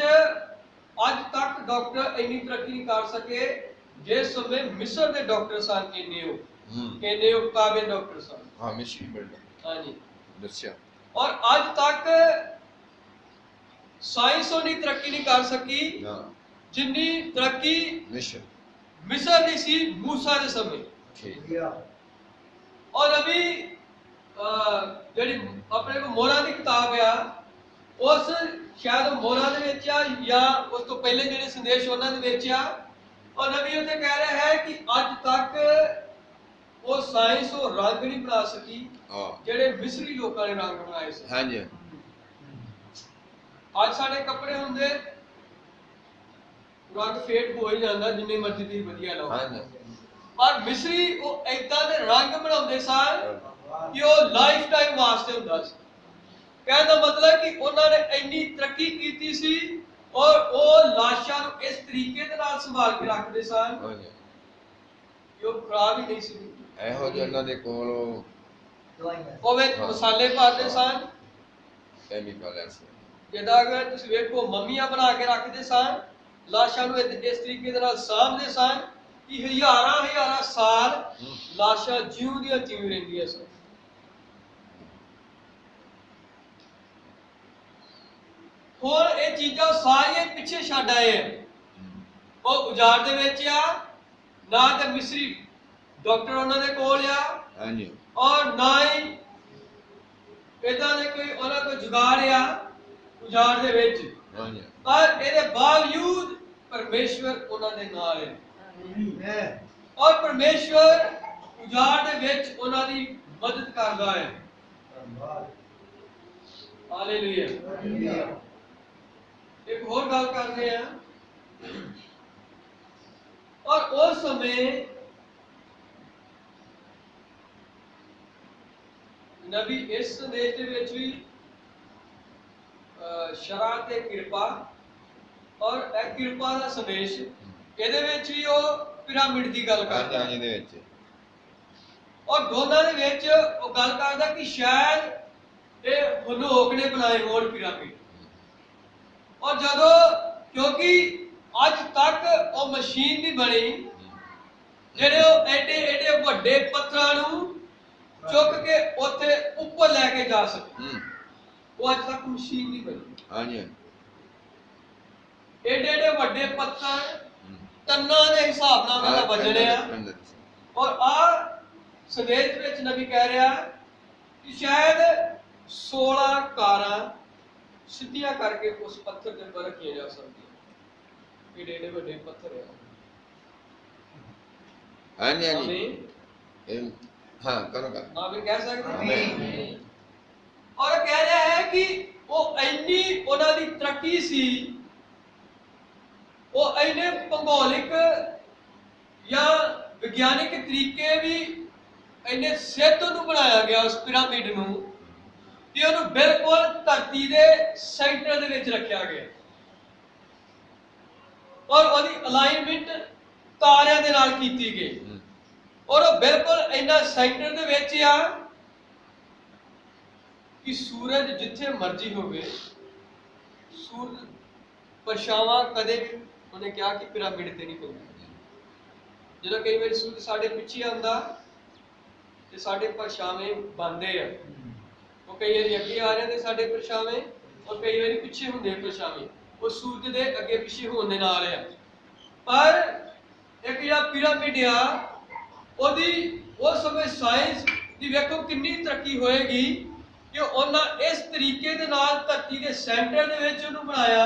ਅੱਜ ਤੱਕ ਡਾਕਟਰ ਇੰਨੀ ਤਰੱਕੀ ਨਹੀਂ ਕਰ ਸਕੇ ਜਿਸ ਸਮੇਂ ਮਿਸਰ ਦੇ ਡਾਕਟਰ ਸਨ। ਇੰਨੇ ਉਹ ਕਾਬਿਲ ਡਾਕਟਰ ਸਨ।
ਹਾਂ, ਮਿਸ਼ਰੀ ਬਿਲਡਰ।
ਹਾਂਜੀ,
ਦੱਸਿਆ।
ਔਰ ਅੱਜ ਤੱਕ ਸਾਇੰਸ ਉਹਨੀ ਤਰੱਕੀ ਨਹੀਂ ਕਰ ਸਕੀ ਜਿੰਨੀ ਤਰੱਕੀ ਮਿਸਰ ਦੀ ਸੀ ਮੂਸਾ ਦੇ ਸਮੇਂ। ਔਰ ਅਭੀ ਜਿਹੜੀ ਆਪਣੇ ਕੋ ਮੋਹਰਾਂ ਦੀ ਕਿਤਾਬ ਆ, ਉਸ ਸ਼ਾਇਦ ਮੋਹਰਾਂ ਦੇ ਵਿੱਚ ਆ ਜਾਂ ਉਸ ਤੋਂ ਪਹਿਲੇ ਜਿਹੜੇ ਸੰਦੇਸ਼ ਉਹਨਾਂ ਦੇ ਵਿੱਚ ਆ। ਔਰ ਨਬੀ ਉੱਥੇ ਕਹਿ ਰਿਹਾ ਹੈ ਕਿ ਅੱਜ ਤੱਕ ਉਹ ਸਾਇੰਸ ਉਹ ਰੰਗ ਨਹੀਂ ਬਣਾ ਸਕੀ ਜਿਹੜੇ ਮਿਸਰੀ ਲੋਕਾਂ ਨੇ ਰੰਗ ਬਣਾਏ ਸੀ।
ਹਾਂਜੀ,
ਅੱਜ ਸਾਡੇ ਕੱਪੜੇ ਹੁੰਦੇ ਰੰਗ ਫੇਡ ਹੋ ਹੀ ਜਾਂਦਾ ਜਿੰਨੇ ਮਰਜ਼ੀ ਤੁਸੀਂ ਵਧੀਆ ਲਾਓ। ਪਰ ਮਿਸਰੀ ਉਹ ਏਦਾਂ ਦੇ ਰੰਗ ਬਣਾਉਂਦੇ ਸਨ ਕਿ ਉਹ ਲਾਈਫ ਟਾਈਮ ਵਾਸਤੇ ਹੁੰਦਾ ਸੀ। ਕਹਿਣ ਦਾ ਮਤਲਬ ਕਿ ਉਹਨਾਂ ਨੇ ਇੰਨੀ ਤਰੱਕੀ ਕੀਤੀ ਸੀ ਔਰ ਉਹ ਲਾਸ਼ਾਂ ਨੂੰ ਇਸ ਤਰੀਕੇ ਦੇ ਨਾਲ ਸੰਭਾਲ ਕੇ ਰੱਖਦੇ ਸਨ ਕਿ ਉਹ ਖਰਾਬ ਹੀ ਨਹੀਂ ਸੀ।
ਇਹੋ ਜਿਹੇ ਉਹਨਾਂ ਦੇ ਕੋਲ
ਉਹ ਵਿੱਚ ਮਸਾਲੇ ਪਾਉਂਦੇ ਸਨ,
ਕੈਮੀਕਲ ਐਸੇ
ਜਿੱਦਾਂ ਅਗਰ ਤੁਸੀਂ ਵੇਖੋ ਮਮੀਆਂ ਬਣਾ ਕੇ ਰੱਖਦੇ ਸਨ, ਲਾਸ਼ਾਂ ਨੂੰ ਇਸ ਤਰੀਕੇ ਦੇ ਨਾਲ ਸਾਂਭਦੇ ਸਨ ਕਿ ਹਜ਼ਾਰਾਂ ਸਾਲ ਲਾਸ਼ਾਂ ਜਿਉਂ ਦੀਆਂ ਤਿਉਂ ਰਹਿੰਦੀਆਂ ਸਨ। ਹੁਣ ਇਹ ਚੀਜ਼ਾਂ ਸਾਰੀਆਂ ਪਿੱਛੇ ਛੱਡ ਆਏ ਆ। ਉਹ ਉਜਾੜ ਦੇ ਵਿੱਚ ਆ, ਨਾ ਤੇ ਮਿਸਰੀ ਡਾਕਟਰ ਉਹਨਾਂ ਦੇ ਕੋਲ ਆ,
ਹਾਂਜੀ,
ਔਰ ਨਾ ਹੀ ਇਦਾਂ ਦੇ ਕੋਈ ਉਹਨਾਂ ਕੋਲ ਜੁਗਾੜ ਆ ਉਜਾੜ ਦੇ ਵਿੱਚ।
ਹਾਂਜੀ,
ਪਰ ਇਹਦੇ ਬਾਵਜੂਦ ਪਰਮੇਸ਼ਵਰ ਉਹਨਾਂ ਦੇ ਨਾਲ ਹੈ ਔਰ ਪਰਮੇਸ਼ਵਰ ਉਜਾੜ ਦੇ ਵਿੱਚ ਉਹਨਾਂ ਦੀ ਮਦਦ ਕਰਦਾ ਹੈ। ਹਾਲੇਲੂਇਆ। ਇੱਕ ਹੋਰ ਗੱਲ ਕਰਦੇ ਆ। ਔਰ ਉਸ ਸਮੇਂ ਨਬੀ ਇਸ ਸੰਦੇਸ਼ ਦੇ ਵਿੱਚ ਵੀ ਸ਼ਰਾਂ ਤੇ ਕਿਰਪਾ ਔਰ ਇਹ ਕਿਰਪਾ ਦਾ ਸੰਦੇਸ਼, ਇਹਦੇ ਵਿੱਚ ਵੀ ਉਹ ਪਿਰਾਮਿਡ ਦੀ ਗੱਲ ਕਰਦਾ ਹੈ।
ਇਹਦੇ ਵਿੱਚ
ਔਰ ਦੋਨਾਂ ਦੇ ਵਿੱਚ ਉਹ ਗੱਲ ਕਰਦਾ ਕਿ ਸ਼ਾਇਦ ਇਹ ਹਨੂਕ ਨੇ ਬਣਾਏ ਹੋਣ ਪਿਰਾਮਿਡ। ਔਰ ਜਦੋਂ ਕਿਉਂਕਿ ਅੱਜ ਤੱਕ ਉਹ ਮਸ਼ੀਨ ਨਹੀਂ ਬਣੀ ਜਿਹੜੇ ਉਹ ਐਡੇ ਵੱਡੇ ਪੱਥਰਾਂ ਨੂੰ ਚੁੱਕ ਕੇ ਉੱਥੇ ਉੱਪਰ ਲੈ ਕੇ ਜਾ ਸਕੇ, ਉਹ ਅੱਜ ਤੱਕ ਮਸ਼ੀਨ ਨਹੀਂ ਬਣੀ।
ਹਾਂਜੀ,
ਐਡੇ ਵੱਡੇ ਪੱਥਰ ਟੰਨਾਂ ਦੇ ਹਿਸਾਬ ਨਾਲ ਉਹਨਾਂ ਦਾ ਵਜਨ ਆ। ਔਰ ਆ ਸੰਦੇਸ਼ ਵਿੱਚ ਨਬੀ ਕਹਿ ਰਿਹਾ ਕਿ ਸ਼ਾਇਦ 16 ਕਾਰਾਂ ਸਿੱਧੀਆਂ ਕਰਕੇ ਉਸ ਪੱਥਰ ਦੇ ਉੱਪਰ ਰੱਖੀਆਂ ਜਾ ਸਕਦੀਆਂ। ਐਡੇ ਵੱਡੇ ਪੱਥਰ ਆ।
ਹਾਂਜੀ, हाँ करो कर
आमीन कह सकते
आमीन।
और कह रहा है कि वो ਇੰਨੀ ਉਹਨਾਂ ਦੀ ਤਰੱਕੀ ਸੀ, ਉਹ ਇੰਨੇ ਭੂਗੋਲਿਕ ਜਾਂ ਵਿਗਿਆਨਿਕ ਤਰੀਕੇ ਵੀ ਇੰਨੇ ਸਿੱਧ ਨੂੰ ਬਣਾਇਆ ਗਿਆ ਉਸ ਪਿਰਾਮਿਡ ਨੂੰ ਕਿ ਉਹਨੂੰ ਬਿਲਕੁਲ ਧਰਤੀ ਦੇ ਸੈਂਟਰ ਦੇ ਵਿੱਚ ਰੱਖਿਆ ਗਿਆ ਔਰ ਉਹਦੀ ਅਲਾਈਨਮੈਂਟ ਤਾਰਿਆਂ ਦੇ ਨਾਲ ਕੀਤੀ ਗਈ ਔਰ ਉਹ ਬਿਲਕੁਲ ਇੰਨਾ ਸੈਂਟਰ ਦੇ ਵਿੱਚ ਆ ਕਿ ਸੂਰਜ ਜਿੱਥੇ ਮਰਜ਼ੀ ਹੋਵੇ, ਸੂਰਜ ਪਰਛਾਵਾਂ ਕਦੇ ਵੀ ਉਹਨੇ ਕਿਹਾ ਕਿ ਪਿਰਾਮਿਡ ਤੇ ਨਹੀਂ ਪੈਂਦਾ। ਜਦੋਂ ਕਈ ਵਾਰੀ ਸੂਰਜ ਸਾਡੇ ਪਿੱਛੇ ਆਉਂਦਾ ਤੇ ਸਾਡੇ ਪਰਛਾਵੇਂ ਬਣਦੇ ਆ, ਉਹ ਕਈ ਵਾਰੀ ਅੱਗੇ ਆ ਰਹੇ ਨੇ ਸਾਡੇ ਪਰਛਾਵੇਂ ਔਰ ਕਈ ਵਾਰੀ ਪਿੱਛੇ ਹੁੰਦੇ ਪਰਛਾਵੇਂ, ਉਹ ਸੂਰਜ ਦੇ ਅੱਗੇ ਪਿੱਛੇ ਹੋਣ ਦੇ ਨਾਲ ਆ। ਪਰ ਇੱਕ ਜਿਹੜਾ ਪਿਰਾਮਿਡ ਆ ਉਹਦੀ ਉਸ ਸਮੇਂ ਸਾਇੰਸ ਦੀ ਵੇਖੋ ਕਿੰਨੀ ਤਰੱਕੀ ਹੋਏਗੀ ਕਿ ਉਹਨਾਂ ਇਸ ਤਰੀਕੇ ਦੇ ਨਾਲ ਧਰਤੀ ਦੇ ਸੈਂਟਰ ਦੇ ਵਿੱਚ ਉਹਨੂੰ ਬਣਾਇਆ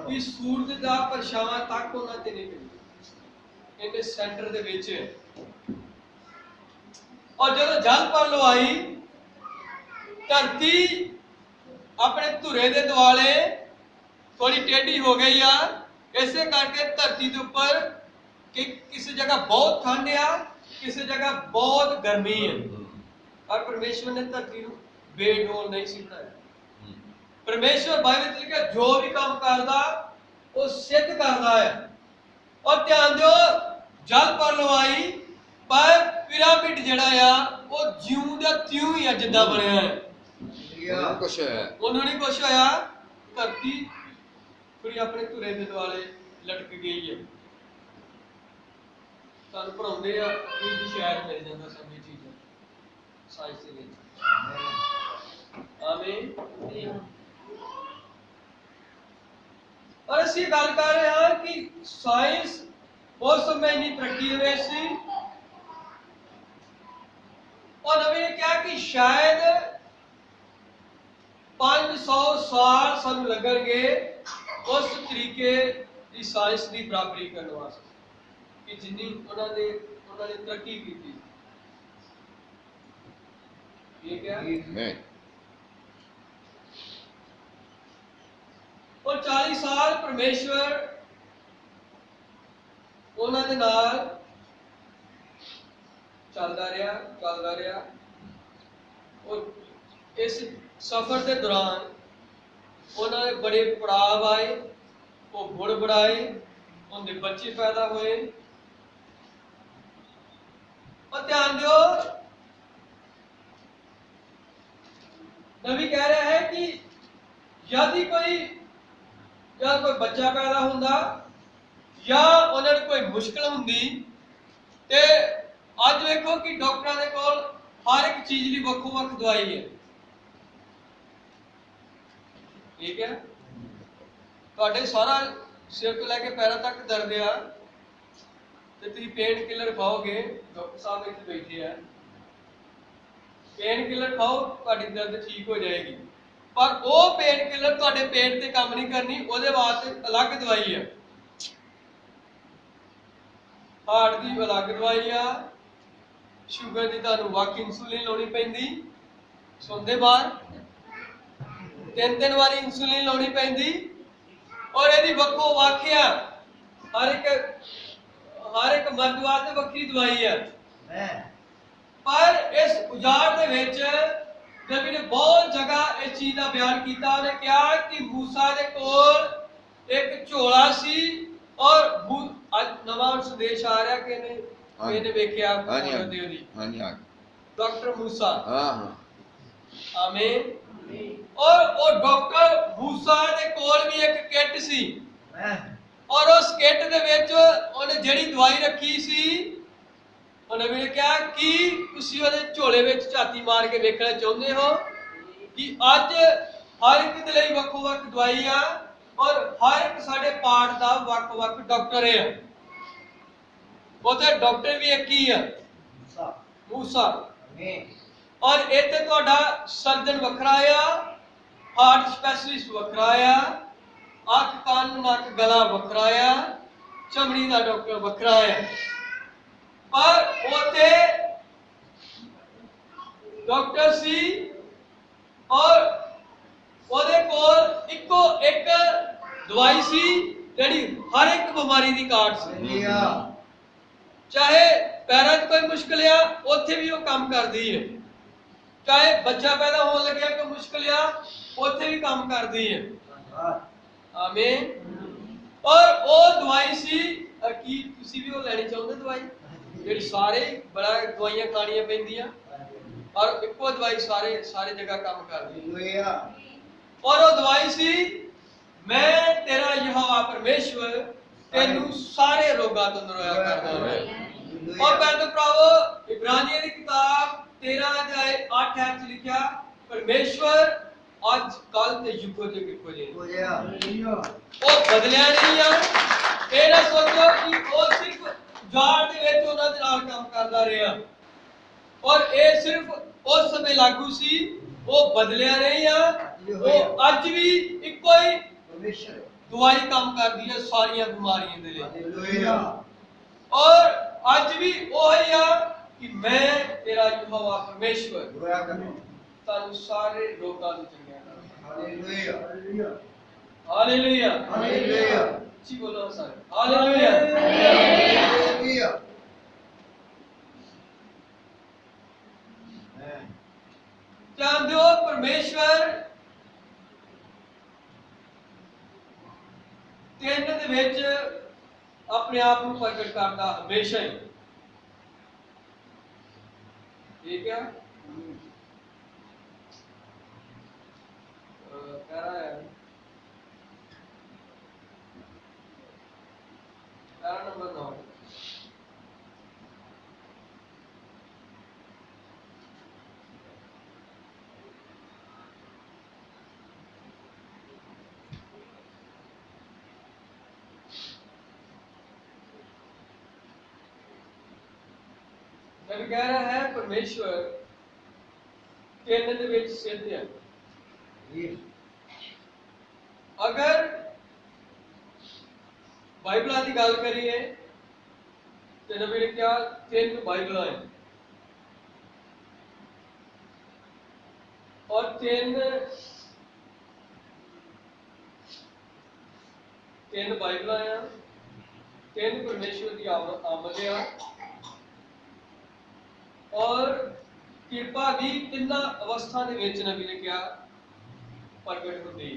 ਕਿ ਸੂਰਜ ਦਾ ਪਰਛਾਵਾਂ ਤੱਕ ਉਹਨਾਂ ਤੇ ਨਹੀਂ ਪੈਂਦਾ, ਇਹਦੇ ਸੈਂਟਰ ਦੇ ਵਿੱਚ। ਔਰ ਜਦੋਂ ਜਲ ਪਰਲੋ ਆਈ, ਧਰਤੀ ਆਪਣੇ ਧੁਰੇ ਦੇ ਦੁਆਲੇ ਥੋੜੀ ਟੇਢੀ ਹੋ ਗਈ ਆ, ਇਸੇ ਕਰਕੇ ਧਰਤੀ ਦੇ ਉੱਪਰ ਕਿ ਕਿਸੇ ਜਗ੍ਹਾ ਬਹੁਤ ਠੰਡ ਆ, ਕਿਸੇ ਜਗ੍ਹਾ ਬਹੁਤ ਗਰਮੀ ਹੈ। ਪਰ ਪਰਮੇਸ਼ਵਰ ਨੇ ਧਰਤੀ ਨੂੰ ਬੇਡੋਲ ਨਹੀਂ ਸੀ ਬਣਾਇਆ। ਪਰਮੇਸ਼ਵਰ ਬਾਈਬਲ ਵਿੱਚ ਲਿਖਿਆ ਜੋ ਵੀ ਕੰਮ ਕਰਦਾ ਉਹ ਸਿੱਧ ਕਰਦਾ ਹੈ। ਔਰ ਧਿਆਨ ਦਿਓ, ਜਲ ਪਰਲੋ ਆਈ ਪਰ ਪਿਰਾਮਿਡ ਜਿਹੜਾ ਆ ਉਹ ਜਿਉਂ ਦਾ ਤਿਉਂ ਹੀ ਆ ਜਿੱਦਾਂ ਬਣਿਆ ਹੈ। ਉਹਨੂੰ ਨਹੀਂ ਕੁਛ ਹੋਇਆ, ਧਰਤੀ ਥੋੜੀ ਆਪਣੇ ਧੁਰੇ ਦੇ ਦੁਆਲੇ ਲਟਕ ਗਈ ਹੈ। ਸਾਨੂੰ ਪੜਾਉਂਦੇ ਆ ਵੀ ਸ਼ਾਇਦ ਮਿਲ ਜਾਂਦਾ ਸਭ ਇਹ ਚੀਜ਼ਾਂ ਸਾਇੰਸ ਦੇ ਵਿੱਚ। ਆਮੀਨ। ਔਰ ਅਸੀਂ ਗੱਲ ਕਰ ਰਹੇ ਹਾਂ ਕਿ ਸਾਇੰਸ ਉਸ ਸਮੇਂ ਇੰਨੀ ਤਰੱਕੀ ਦੇ ਵਿੱਚ ਸੀ ਔਰ ਨਵੀਂ ਨੇ ਕਿਹਾ ਕਿ ਸ਼ਾਇਦ 500 ਸਾਲ ਸਾਨੂੰ ਲੱਗਣਗੇ ਉਸ ਤਰੀਕੇ ਦੀ ਸਾਇੰਸ ਦੀ ਬਰਾਬਰੀ ਕਰਨ ਵਾਸਤੇ ਕਿ ਜਿੰਨੀ ਉਹਨਾਂ ਨੇ ਤਰੱਕੀ ਕੀਤੀ। ਠੀਕ ਹੈ। और 40 साल परमेश्वर ਉਹਨਾਂ ਦੇ ਨਾਲ ਚੱਲਦਾ ਰਿਹਾ ਔਰ ਇਸ ਸਫ਼ਰ ਦੇ ਦੌਰਾਨ ਉਹਨਾਂ ਦੇ ਬੜੇ ਪੜਾਅ ਆਏ, ਉਹ ਗੁੜ ਬੜਾਏ, ਉਹਦੇ ਬੱਚੇ ਪੈਦਾ ਹੋਏ। और ध्यान दियो, नबी कह रहा है कि यदि कोई बच्चा पैदा होंदा या उन्हें कोई मुश्किल होंदी ते अज देखो कि डॉक्टरों के कोल हर एक चीज की वक्खो वक्ख दवाई है। ठीक है, तुहाडे सारा सिर तो लैके पैरों तक दर्द आ ते तुसीं पेन किलर खाओगे, डॉक्टर साहब इत्थे बैठे हैं, पेन किलर खाओ तुहाडी दर्द ठीक हो जाएगी, पर वो पेन किलर तुहाडे पेट ते काम नहीं करनी, उहदे वास्ते अलग दवाई है। हार्ट की अलग दवाई आ, शुगर की तुहानूं वक इंसुलिन लाउणी पैंदी, सुनदे बाहर 3-3 वारी इंसुलिन लाउणी पैंदी और इहदी वक्खो वक्ख आ, हर एक मर्द वास्ते वक्री दवाई है। पर इस उजाड़ दे विच नबी ने बहुत जगह इस चीज का बयान किया। उन्हें कहा कि मूसा दे कोल एक झोला सी और आज नवा संदेश आ रहा कि मैंने वेख्या डॉक्टर मूसा। आमीन। और वो डॉक्टर मूसा दे कोल भी एक किट सी और उस किट दे विच उन्हें जिहड़ी दवाई रखी सी, नबी ने कहा कि तुसीं उहदे झोले विच झाती मार के वेखना चाहुंदे हो कि अज हर एक दे लई वक्खो वक्ख दवाई आ और हर एक साडे पार्ट दा वक्ख वक्ख डॉक्टर है। उत्थे डॉक्टर भी एक ही है, मूसा। और इत्थे तुहाडा सर्जन वखरा आ, हार्ट स्पैशलिस्ट वखरा आ, अख कान नक गला वखरा आ, चमड़ी का डॉक्टर वखरा है। पर उथे डॉक्टर सी और ਉਹਦੇ ਕੋਲ ਇੱਕੋ ਇੱਕ ਦਵਾਈ ਸੀ ਜਿਹੜੀ ਹਰ ਇੱਕ ਬਿਮਾਰੀ ਦੀ ਕਾਟ ਸੀ। ਚਾਹੇ ਪੈਰਾਂ 'ਚ ਕੋਈ ਮੁਸ਼ਕਲ ਆ ਉੱਥੇ ਵੀ ਉਹ ਕੰਮ ਕਰਦੀ ਹੈ, ਚਾਹੇ ਬੱਚਾ ਪੈਦਾ ਹੋਣ ਲੱਗਿਆ ਕੋਈ ਮੁਸ਼ਕਲ ਆ ਉੱਥੇ ਵੀ ਕੰਮ ਕਰਦੀ ਹੈ। ਆਮੀਨ। ਔਰ ਉਹ ਦਵਾਈ ਸੀ ਕੀ ਤੁਸੀਂ ਵੀ ਉਹ ਲੈਣੀ ਚਾਹੁੰਦੇ ਦਵਾਈ ਜਿਹੜੀ ਸਾਰੇ ਬੜਾ ਦਵਾਈਆਂ ਖਾਣੀਆਂ ਪੈਂਦੀਆਂ ਔਰ ਇੱਕੋ ਦਵਾਈ ਸਾਰੇ ਜਗ੍ਹਾ ਕੰਮ ਕਰਦੀ ਹੈ। और वो दवाई सी मैं तेरा यहोवा परमेश्वर तेनू सारे रोगां तो निरोया करदा है। और पैदल भरावो इब्रानियों की किताब 13 अध्याय 8 च लिखा परमेश्वर आज कल ते युगों ते किको जे ओ बदलिया नहीं आ। ये ना सोचो कि वो सिर्फ जाड़ दे विच उन्हां दे नाल काम करदा रहा और ये सिर्फ उस समय लागू सी, वो बदलिया नहीं आ। वो अज भी इको ही दवाई काम करती है सारिया बीमारियों के लिए और अज भी वही आ कि मैं तेरा यहोवा परमेश्वर तानू सारे रोगां तो चंगिया करूं। हालेलुया हालेलुया जी बोलो सारे हालेलुया हालेलुया। जानते हो परमेश्वर ਤਿੰਨ ਦੇ ਵਿੱਚ ਆਪਣੇ ਆਪ ਨੂੰ ਪ੍ਰਗਟ ਕਰਦਾ ਹਮੇਸ਼ਾ ਹੀ। ਠੀਕ ਹੈ ਕਹਿ ਰਹਾ ਹੈ ਪੈਰਾ ਨੰਬਰ 9 जब कह रहा है परमेश्वर ਤਿੰਨ ਦੇ ਵਿੱਚ ਸਿੱਧ ਹੈ। अगर बाइबल की गल करिए तो नबी ने क्या तीन बाइबल है और तीन बाइबल है, तीन परमेश्वर की आमद है और कृपा भी तिना अवस्था दे विच नबी ने क्या प्रगट होती है।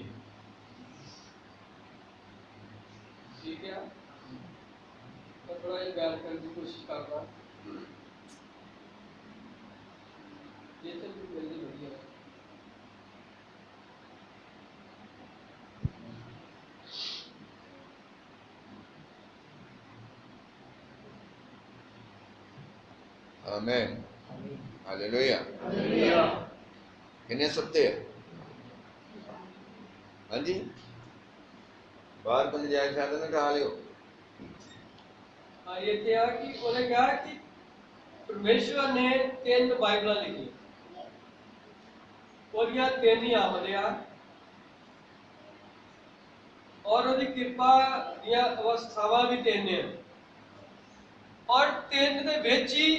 ठीक है मैं थोड़ा ये बयान करने की कोशिश करता ये तो जल्दी बढ़िया है।
आमीन हालेलुया हालेलुया। कितने सत्य है हाँ जी बाहर बंद जाए शायद ना कहा लियो।
हाँ ये क्या कि उन्हें कहा कि परमेश्वर ने तीन बाइबल लिखी और यह तीन ही आमदिया और उनकी कृपा या अवस्थावां भी तीन है और तीन दे विच ही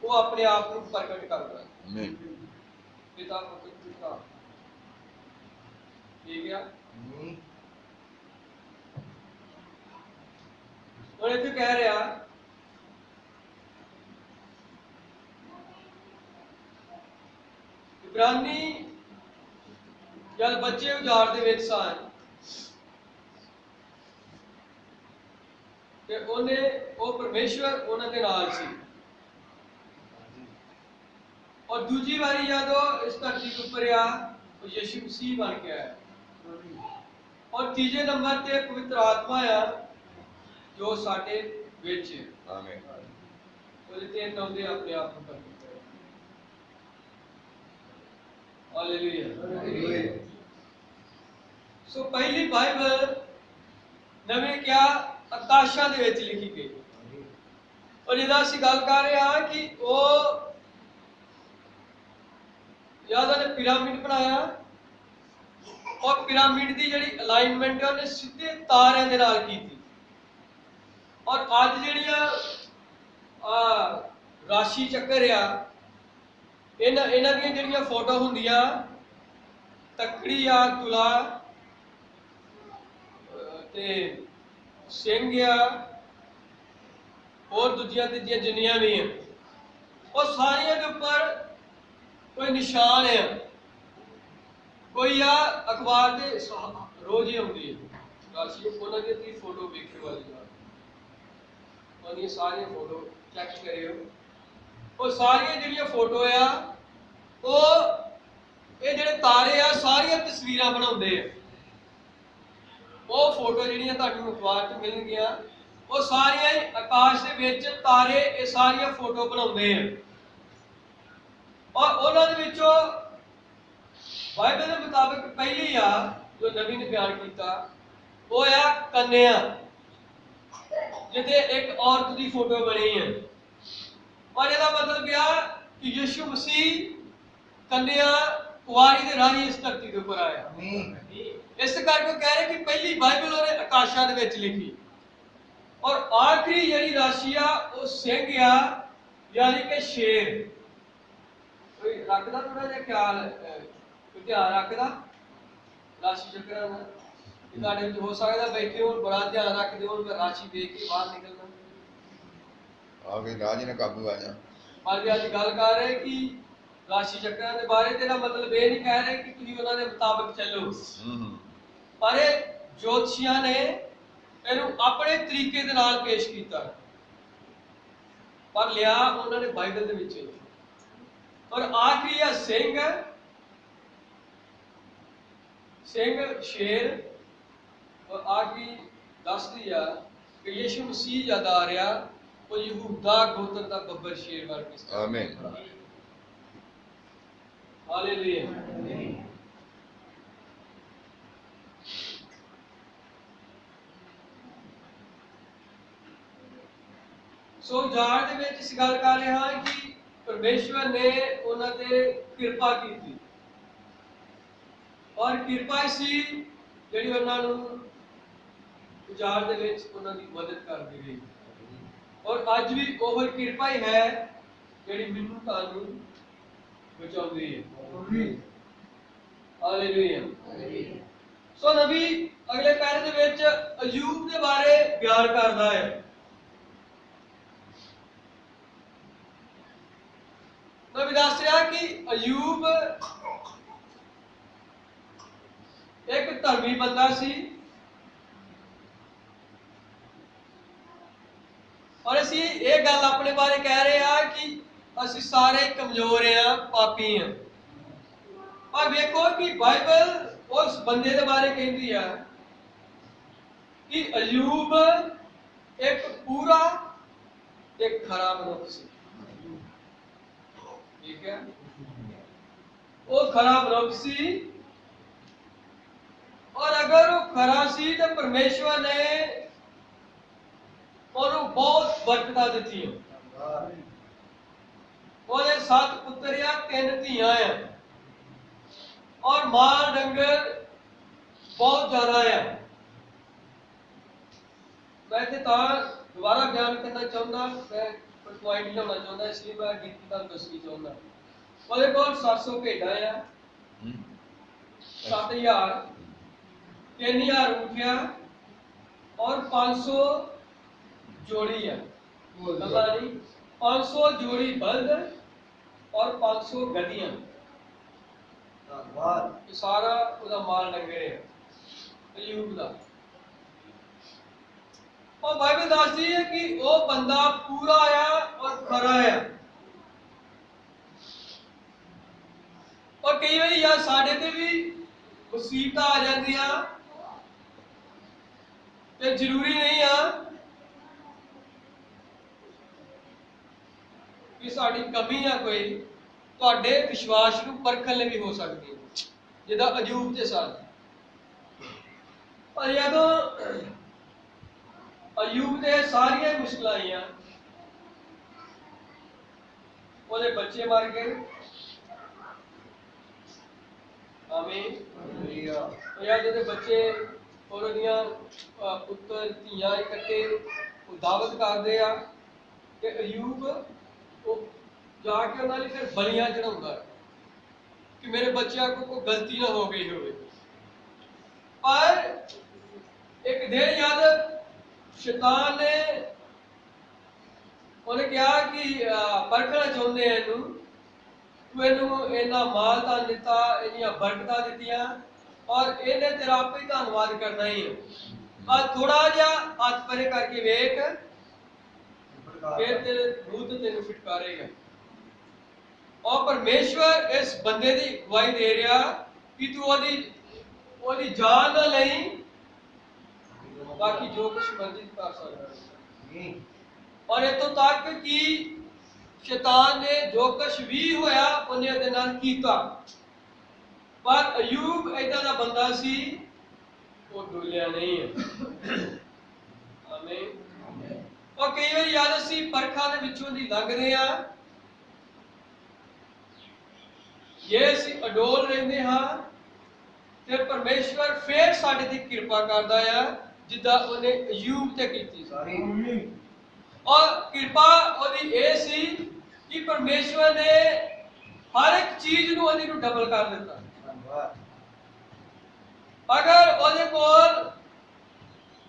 वो अपने आप को प्रकट करता है। पिता पुत्र पिता ठीक है और इत्थे कह रहा इब्रानी जब बच्चे उजाड़ दे विच सन ते ओने ओ परमेश्वर उन्हां दे नाल सी और दूजी बारी जदों इस धरती के ऊपर आ तो यीशु मसीह बन के आया और तीजे नंबर ते पवित्र आत्मा आ जो साडे विच है।
आमीन
ਉਹਦੇ ਤਿੰਨ ਨਾਉਂਦੇ ਆਪਣੇ ਆਪ ਨੂੰ ਪ੍ਰਗਟ ਕਰੇ। ਹਾਲੇਲੂਇਆ। ਸੋ ਪਹਿਲੀ ਬਾਈਬਲ ਨਵੇਂ ਕਿਆ ਆਕਾਸ਼ਾਂ ਦੇ ਵਿੱਚ ਲਿਖੀ ਗਈ और ਜਿਹਦਾ ਅਸੀਂ ਗੱਲ ਕਰ ਰਹੇ ਹਾਂ ਕਿ ਉਹ ਯਾਦ ਉਹਨੇ ਪਿਰਾਮਿਡ ਬਣਾਇਆ और पिरामिड की जिहड़ी अलाइनमेंट है उन्हें सीधे तारियां दे नाल कीती और अज जिहड़ियां ਰਾਸ਼ੀ ਚੱਕਰ ਆ, ਇਹਨਾਂ ਦੀਆਂ ਜਿਹੜੀਆਂ ਫੋਟੋ ਹੁੰਦੀਆਂ, ਤੱਕੜੀ ਆ, ਤੁਲਾ ਤੇ ਸਿੰਘ ਆ, ਹੋਰ ਦੂਜੀਆਂ ਤੀਜੀਆਂ ਜਿੰਨੀਆਂ ਵੀ ਆ, ਉਹ ਸਾਰੀਆਂ ਦੇ ਉੱਪਰ ਕੋਈ ਨਿਸ਼ਾਨ ਆ, ਕੋਈ ਆ ਅਖਬਾਰ ਦੇ ਰੋਜ਼ ਹੀ ਆਉਂਦੀ ਹੈ ਰਾਸ਼ੀ, ਉਹਨਾਂ ਦੀ ਤੁਸੀਂ ਫੋਟੋ ਵੇਖਿਓ ਵਾਲੀ ਗੱਲ, ਉਹਦੀਆਂ ਸਾਰੀਆਂ ਫੋਟੋ ਚੈੱਕ ਕਰਿਓ। ਉਹ ਸਾਰੀਆਂ ਜਿਹੜੀਆਂ ਫੋਟੋ ਆ, ਉਹ ਇਹ ਜਿਹੜੇ ਤਾਰੇ ਆ ਸਾਰੀਆਂ ਤਸਵੀਰਾਂ ਬਣਾਉਂਦੇ ਆ। ਉਹ ਫੋਟੋ ਜਿਹੜੀਆਂ ਤੁਹਾਨੂੰ ਅਖਬਾਰ 'ਚ ਮਿਲਣਗੀਆਂ, ਉਹ ਸਾਰੀਆਂ ਹੀ ਆਕਾਸ਼ ਦੇ ਵਿੱਚ ਤਾਰੇ ਇਹ ਸਾਰੀਆਂ ਫੋਟੋ ਬਣਾਉਂਦੇ ਆ। ਔਰ ਉਹਨਾਂ ਦੇ ਵਿੱਚੋਂ ਬਾਈਬਲ ਦੇ ਮੁਤਾਬਕ ਪਹਿਲੀ ਆ ਜੋ ਨਬੀ ਨੇ ਬਿਆਨ ਕੀਤਾ, ਉਹ ਆ ਕੰਨਿਆ, ਜਿੱਥੇ ਇੱਕ ਔਰਤ ਦੀ ਫੋਟੋ ਬਣੀ ਹੈ। ਔਰ ਇਹਦਾ ਮਤਲਬ ਆ ਕਿ ਯਿਸੂ ਮਸੀਹ ਕੰਨਿਆ ਕੁਆਰੀ ਦੇ ਰਾਹੀਂ ਇਸ ਧਰਤੀ ਦੇ ਉੱਪਰ ਆਇਆ। ਇਸ ਕਰਕੇ ਉਹ ਕਹਿ ਰਹੇ ਕਿ ਪਹਿਲੀ ਬਾਈਬਲ ਉਹਨੇ ਆਕਾਸ਼ਾਂ ਦੇ ਵਿੱਚ ਲਿਖੀ। ਔਰ ਆਖਰੀ ਜਿਹੜੀ ਰਾਸ਼ੀ ਆ ਉਹ ਸਿੰਘ ਆ, ਯਾਨੀ ਕਿ ਸ਼ੇਰ। ਕੋਈ ਰੱਖਦਾ ਥੋੜਾ ਜਿਹਾ ਖਿਆਲ, ਕੋਈ ਧਿਆਨ ਰੱਖਦਾ ਰਾਸ਼ੀ ਚੱਕਰਾਂ ਦਾ? ਤੁਹਾਡੇ ਵਿੱਚ ਹੋ ਸਕਦਾ ਬੈਠੇ ਹੋ ਬੜਾ ਧਿਆਨ ਰੱਖਦੇ ਹੋ, ਮੈਂ ਰਾਸ਼ੀ ਦੇਖ ਕੇ ਬਾਹਰ ਨਿਕਲਣਾ
ਆ ਗਈ ਰਾਜ ਨੇ ਕਾਬੂ ਆ ਜਾ।
ਪਰ ਅੱਜ ਗੱਲ ਕਰ ਰਹੇ ਕਿ ਰਾਸ਼ੀ ਚੱਕਰਾਂ ਦੇ ਬਾਰੇ, ਤੇਰਾ ਮਤਲਬ ਇਹ ਨਹੀਂ ਕਹਿ ਰਹੇ ਕਿ ਤੁਸੀਂ ਉਹਨਾਂ ਦੇ ਮੁਤਾਬਕ ਚੱਲੋ, ਪਰ ਇਹ ਜੋਤਸ਼ੀਆਂ ਨੇ ਇਹਨੂੰ ਆਪਣੇ ਤਰੀਕੇ ਦੇ ਨਾਲ ਪੇਸ਼ ਕੀਤਾ, ਪਰ ਲਿਆ ਉਹਨਾਂ ਨੇ ਬਾਈਬਲ ਦੇ ਵਿੱਚ। ਔਰ ਆਖਰੀ ਆ ਸਿੰਘ, ਸ਼ੇਰ। ਔਰ ਆਖਰੀ ਦੱਸਦੀ ਆ ਕਿ ਯਿਸੂ ਮਸੀਹ ਜਦ ਆ ਰਿਹਾ, ਉਹ ਯਹੂਦਾ ਗੋਤਰ ਦਾ ਬੱਬਰ ਸ਼ੇਰ ਬਣ ਕੇ।
ਆਮੀਨ,
ਹਾਲੇਲੂਇਆ। ਸੋ ਜਾਣ ਦੇ ਵਿੱਚ ਇਸ ਗੱਲ ਕਰ ਰਹੇ ਹਾਂ ਕਿ ਪਰਮੇਸ਼ਵਰ ਨੇ ਉਹਨਾਂ ਤੇ ਕਿਰਪਾ ਕੀਤੀ, ਔਰ ਕਿਰਪਾ ਸੀ ਜਿਹੜੀ ਉਹਨਾਂ ਨੂੰ ਉਜਾੜ ਦੇ ਵਿੱਚ ਉਹਨਾਂ ਦੀ ਮਦਦ ਕਰਦੀ ਗਈ। ਔਰ ਅੱਜ ਵੀ ਉਹ ਕਿਰਪਾ ਹੀ ਹੈ ਜਿਹੜੀ ਮੈਨੂੰ ਤੁਹਾਨੂੰ ਬਚਾਉਂਦੀ ਹੈ। ਹਾਲੇਲੂਇਆ। ਸੋ ਨਬੀ ਅਗਲੇ ਪੈਰੇ ਦੇ ਵਿੱਚ ਅਯੂਬ ਦੇ ਬਾਰੇ ਬਿਆਨ ਕਰਦਾ ਹੈ। ਨਬੀ ਦੱਸ ਰਿਹਾ ਕਿ ਅਯੂਬ ਇੱਕ ਧਰਮੀ ਬੰਦਾ ਸੀ, ਔਰ ਅਸੀਂ ਇਹ ਗੱਲ ਆਪਣੇ ਬਾਰੇ ਕਹਿ ਰਹੇ ਹਾਂ ਕਿ ਅਸੀਂ ਸਾਰੇ ਕਮਜ਼ੋਰ ਹਾਂ, ਪਾਪੀ ਹਾਂ। ਪਰ ਵੇਖੋ ਕਿ ਬਾਈਬਲ ਉਸ ਬੰਦੇ ਦੇ ਬਾਰੇ ਕਹਿੰਦੀ ਆ ਕਿ ਅਯੂਬ ਇੱਕ ਪੂਰਾ ਇੱਕ ਖਰਾ ਮਨੁੱਖ ਸੀ। ਠੀਕ ਹੈ, ਉਹ ਖਰਾ ਮਨੁੱਖ ਸੀ, ਔਰ ਅਗਰ ਉਹ ਖਰਾ ਸੀ ਤਾਂ ਪਰਮੇਸ਼ਵਰ ਨੇ ਉਹਨੂੰ ਬਹੁਤ ਬਰਕਤਾਂ ਦਿੱਤੀਆਂ। ਉਹਦੇ 7 ਪੁੱਤਰ ਆ, 3 ਧੀਆਂ ਆ, ਔਰ ਮਾਲ ਡੰਗਰ ਬਹੁਤ ਜ਼ਿਆਦਾ ਆ। ਮੈਂ ਤੇ ਤਾਂ ਦੁਬਾਰਾ ਬਿਆਨ ਕਰਨਾ ਚਾਹੁੰਦਾ, ਮੈਂ ਕੋਈ ਪੁਆਇੰਟ ਲਿਆਉਣਾ ਚਾਹੁੰਦਾ, ਇਸ ਲਈ ਮੈਂ ਗਿਣਤੀ ਤੁਹਾਨੂੰ ਦੱਸਣੀ ਚਾਹੁੰਦਾ। ਉਹਦੇ ਕੋਲ 700 ਭੇਡਾਂ ਆ, 7000, 3000 ਊਠੀਆਂ, ਔਰ 500 जोड़ी है, 500 जोड़ी बल्द और 500 गड्डियां, ये सारा उसका माल डंगर है अय्यूब दा। और बाइबल दसदी है कि वो बंदा पूरा आया और खरा आया। और कई बार यार साडे ते भी मुसीबत आ जांदियां ते जरूरी नहीं आ कि साड़ी कमी है, कोई तुहाडे विश्वास नूं परखण लई भी हो सकती है, जिदा अयूब के साथ। पर जदों अयूब दे सारियां मुश्किलां आईयां, ਉਹਦੇ ਬੱਚੇ मर गए, आमीन। जद ਉਹਦੇ ਬੱਚੇ और ਉਹਦੀਆਂ ਪੁੱਤਰ ਧੀਆਂ ਇਕੱਠੇ दावत करते आ ਕਿ ਅਯੂਬ ਉਹ ਜਾ ਕੇ ਉਹਨਾਂ ਲਈ ਫਿਰ ਬਲੀਆਂ ਚੜਾਉਂਦਾ ਕਿ ਮੇਰੇ ਬੱਚਿਆਂ ਕੋ ਕੋਈ ਗਲਤੀ ਨਾ ਹੋ ਗਈ ਹੋਵੇ। ਪਰ ਇੱਕ ਦਿਨ ਯਾਦ ਸ਼ੈਤਾਨ ਨੇ ਉਹਨੇ ਕਿਹਾ ਕਿ ਪਰਖਣਾ ਚਾਹੁੰਦੇ ਆ ਇਹਨੂੰ, ਤੂੰ ਇਹਨੂੰ ਇੰਨਾ ਮਾਲ ਧਨ ਦਿੱਤਾ, ਇੰਨੀਆਂ ਬਰਕਤਾਂ ਦਿੱਤੀਆਂ, ਔਰ ਇਹਨੇ ਤੇਰਾ ਆਪੇ ਹੀ ਧੰਨਵਾਦ ਕਰਨਾ ਹੀ ਹੈ। ਆ ਥੋੜਾ ਜਿਹਾ ਹੱਥ ਪਰੇ ਕਰਕੇ ਵੇਖ, ਫਿਰ ਤੇਰੇ ਮੂੰਹ ਤੇ ਤੈਨੂੰ ਫਿਟਕਾਰੇਗਾ। ਔਰ ਪਰਮੇਸ਼ਵਰ ਇਸ ਬੰਦੇ ਦੀ ਗਵਾਹੀ ਦੇ ਰਿਹਾ ਕਿ ਤੂੰ ਉਹਦੀ ਜਾਨ ਨਾ ਲਈ, ਬਾਕੀ ਜੋ ਕੁਝ ਮਰਜ਼ੀ ਕਰ ਸਕਦਾ। ਔਰ ਇਤੋਂ ਤੱਕ ਕਿ ਸ਼ੈਤਾਨ ਨੇ ਜੋ ਕੁਝ ਵੀ ਹੋਇਆ ਉਹਨੇ ਉਹਦੇ ਨਾਲ ਕੀਤਾ, ਪਰ ਅਯੂਬ ਏਦਾਂ ਦਾ ਬੰਦਾ ਸੀ, ਉਹ ਡੁੱਲਿਆ ਨਹੀਂ ਹੈ। ਆਮੀਨ। ਔਰ ਕਈ ਵਾਰੀ ਯਾਦ ਅਸੀਂ ਪਰਖਾਂ ਦੇ ਵਿੱਚੋਂ ਦੀ ਲੰਘਦੇ ਆ, ਜੇ ਅਸੀਂ ਅਡੋਲ ਰਹਿੰਦੇ ਹਾਂ ਤੇ ਪਰਮੇਸ਼ਵਰ ਫੇਰ ਸਾਡੇ ਤੇ ਕਿਰਪਾ ਕਰਦਾ ਆ, ਜਿੱਦਾਂ ਉਹਨੇ ਅਯੂਬ ਤੇ ਕੀਤੀ ਸੀ। ਔਰ ਕਿਰਪਾ ਉਹਦੀ ਇਹ ਸੀ ਕਿ ਪਰਮੇਸ਼ਵਰ ਨੇ ਹਰ ਇੱਕ ਚੀਜ਼ ਨੂੰ ਉਹਦੇ ਨੂੰ ਡਬਲ ਕਰ ਦਿੱਤਾ। ਅਗਰ ਉਹਦੇ ਕੋਲ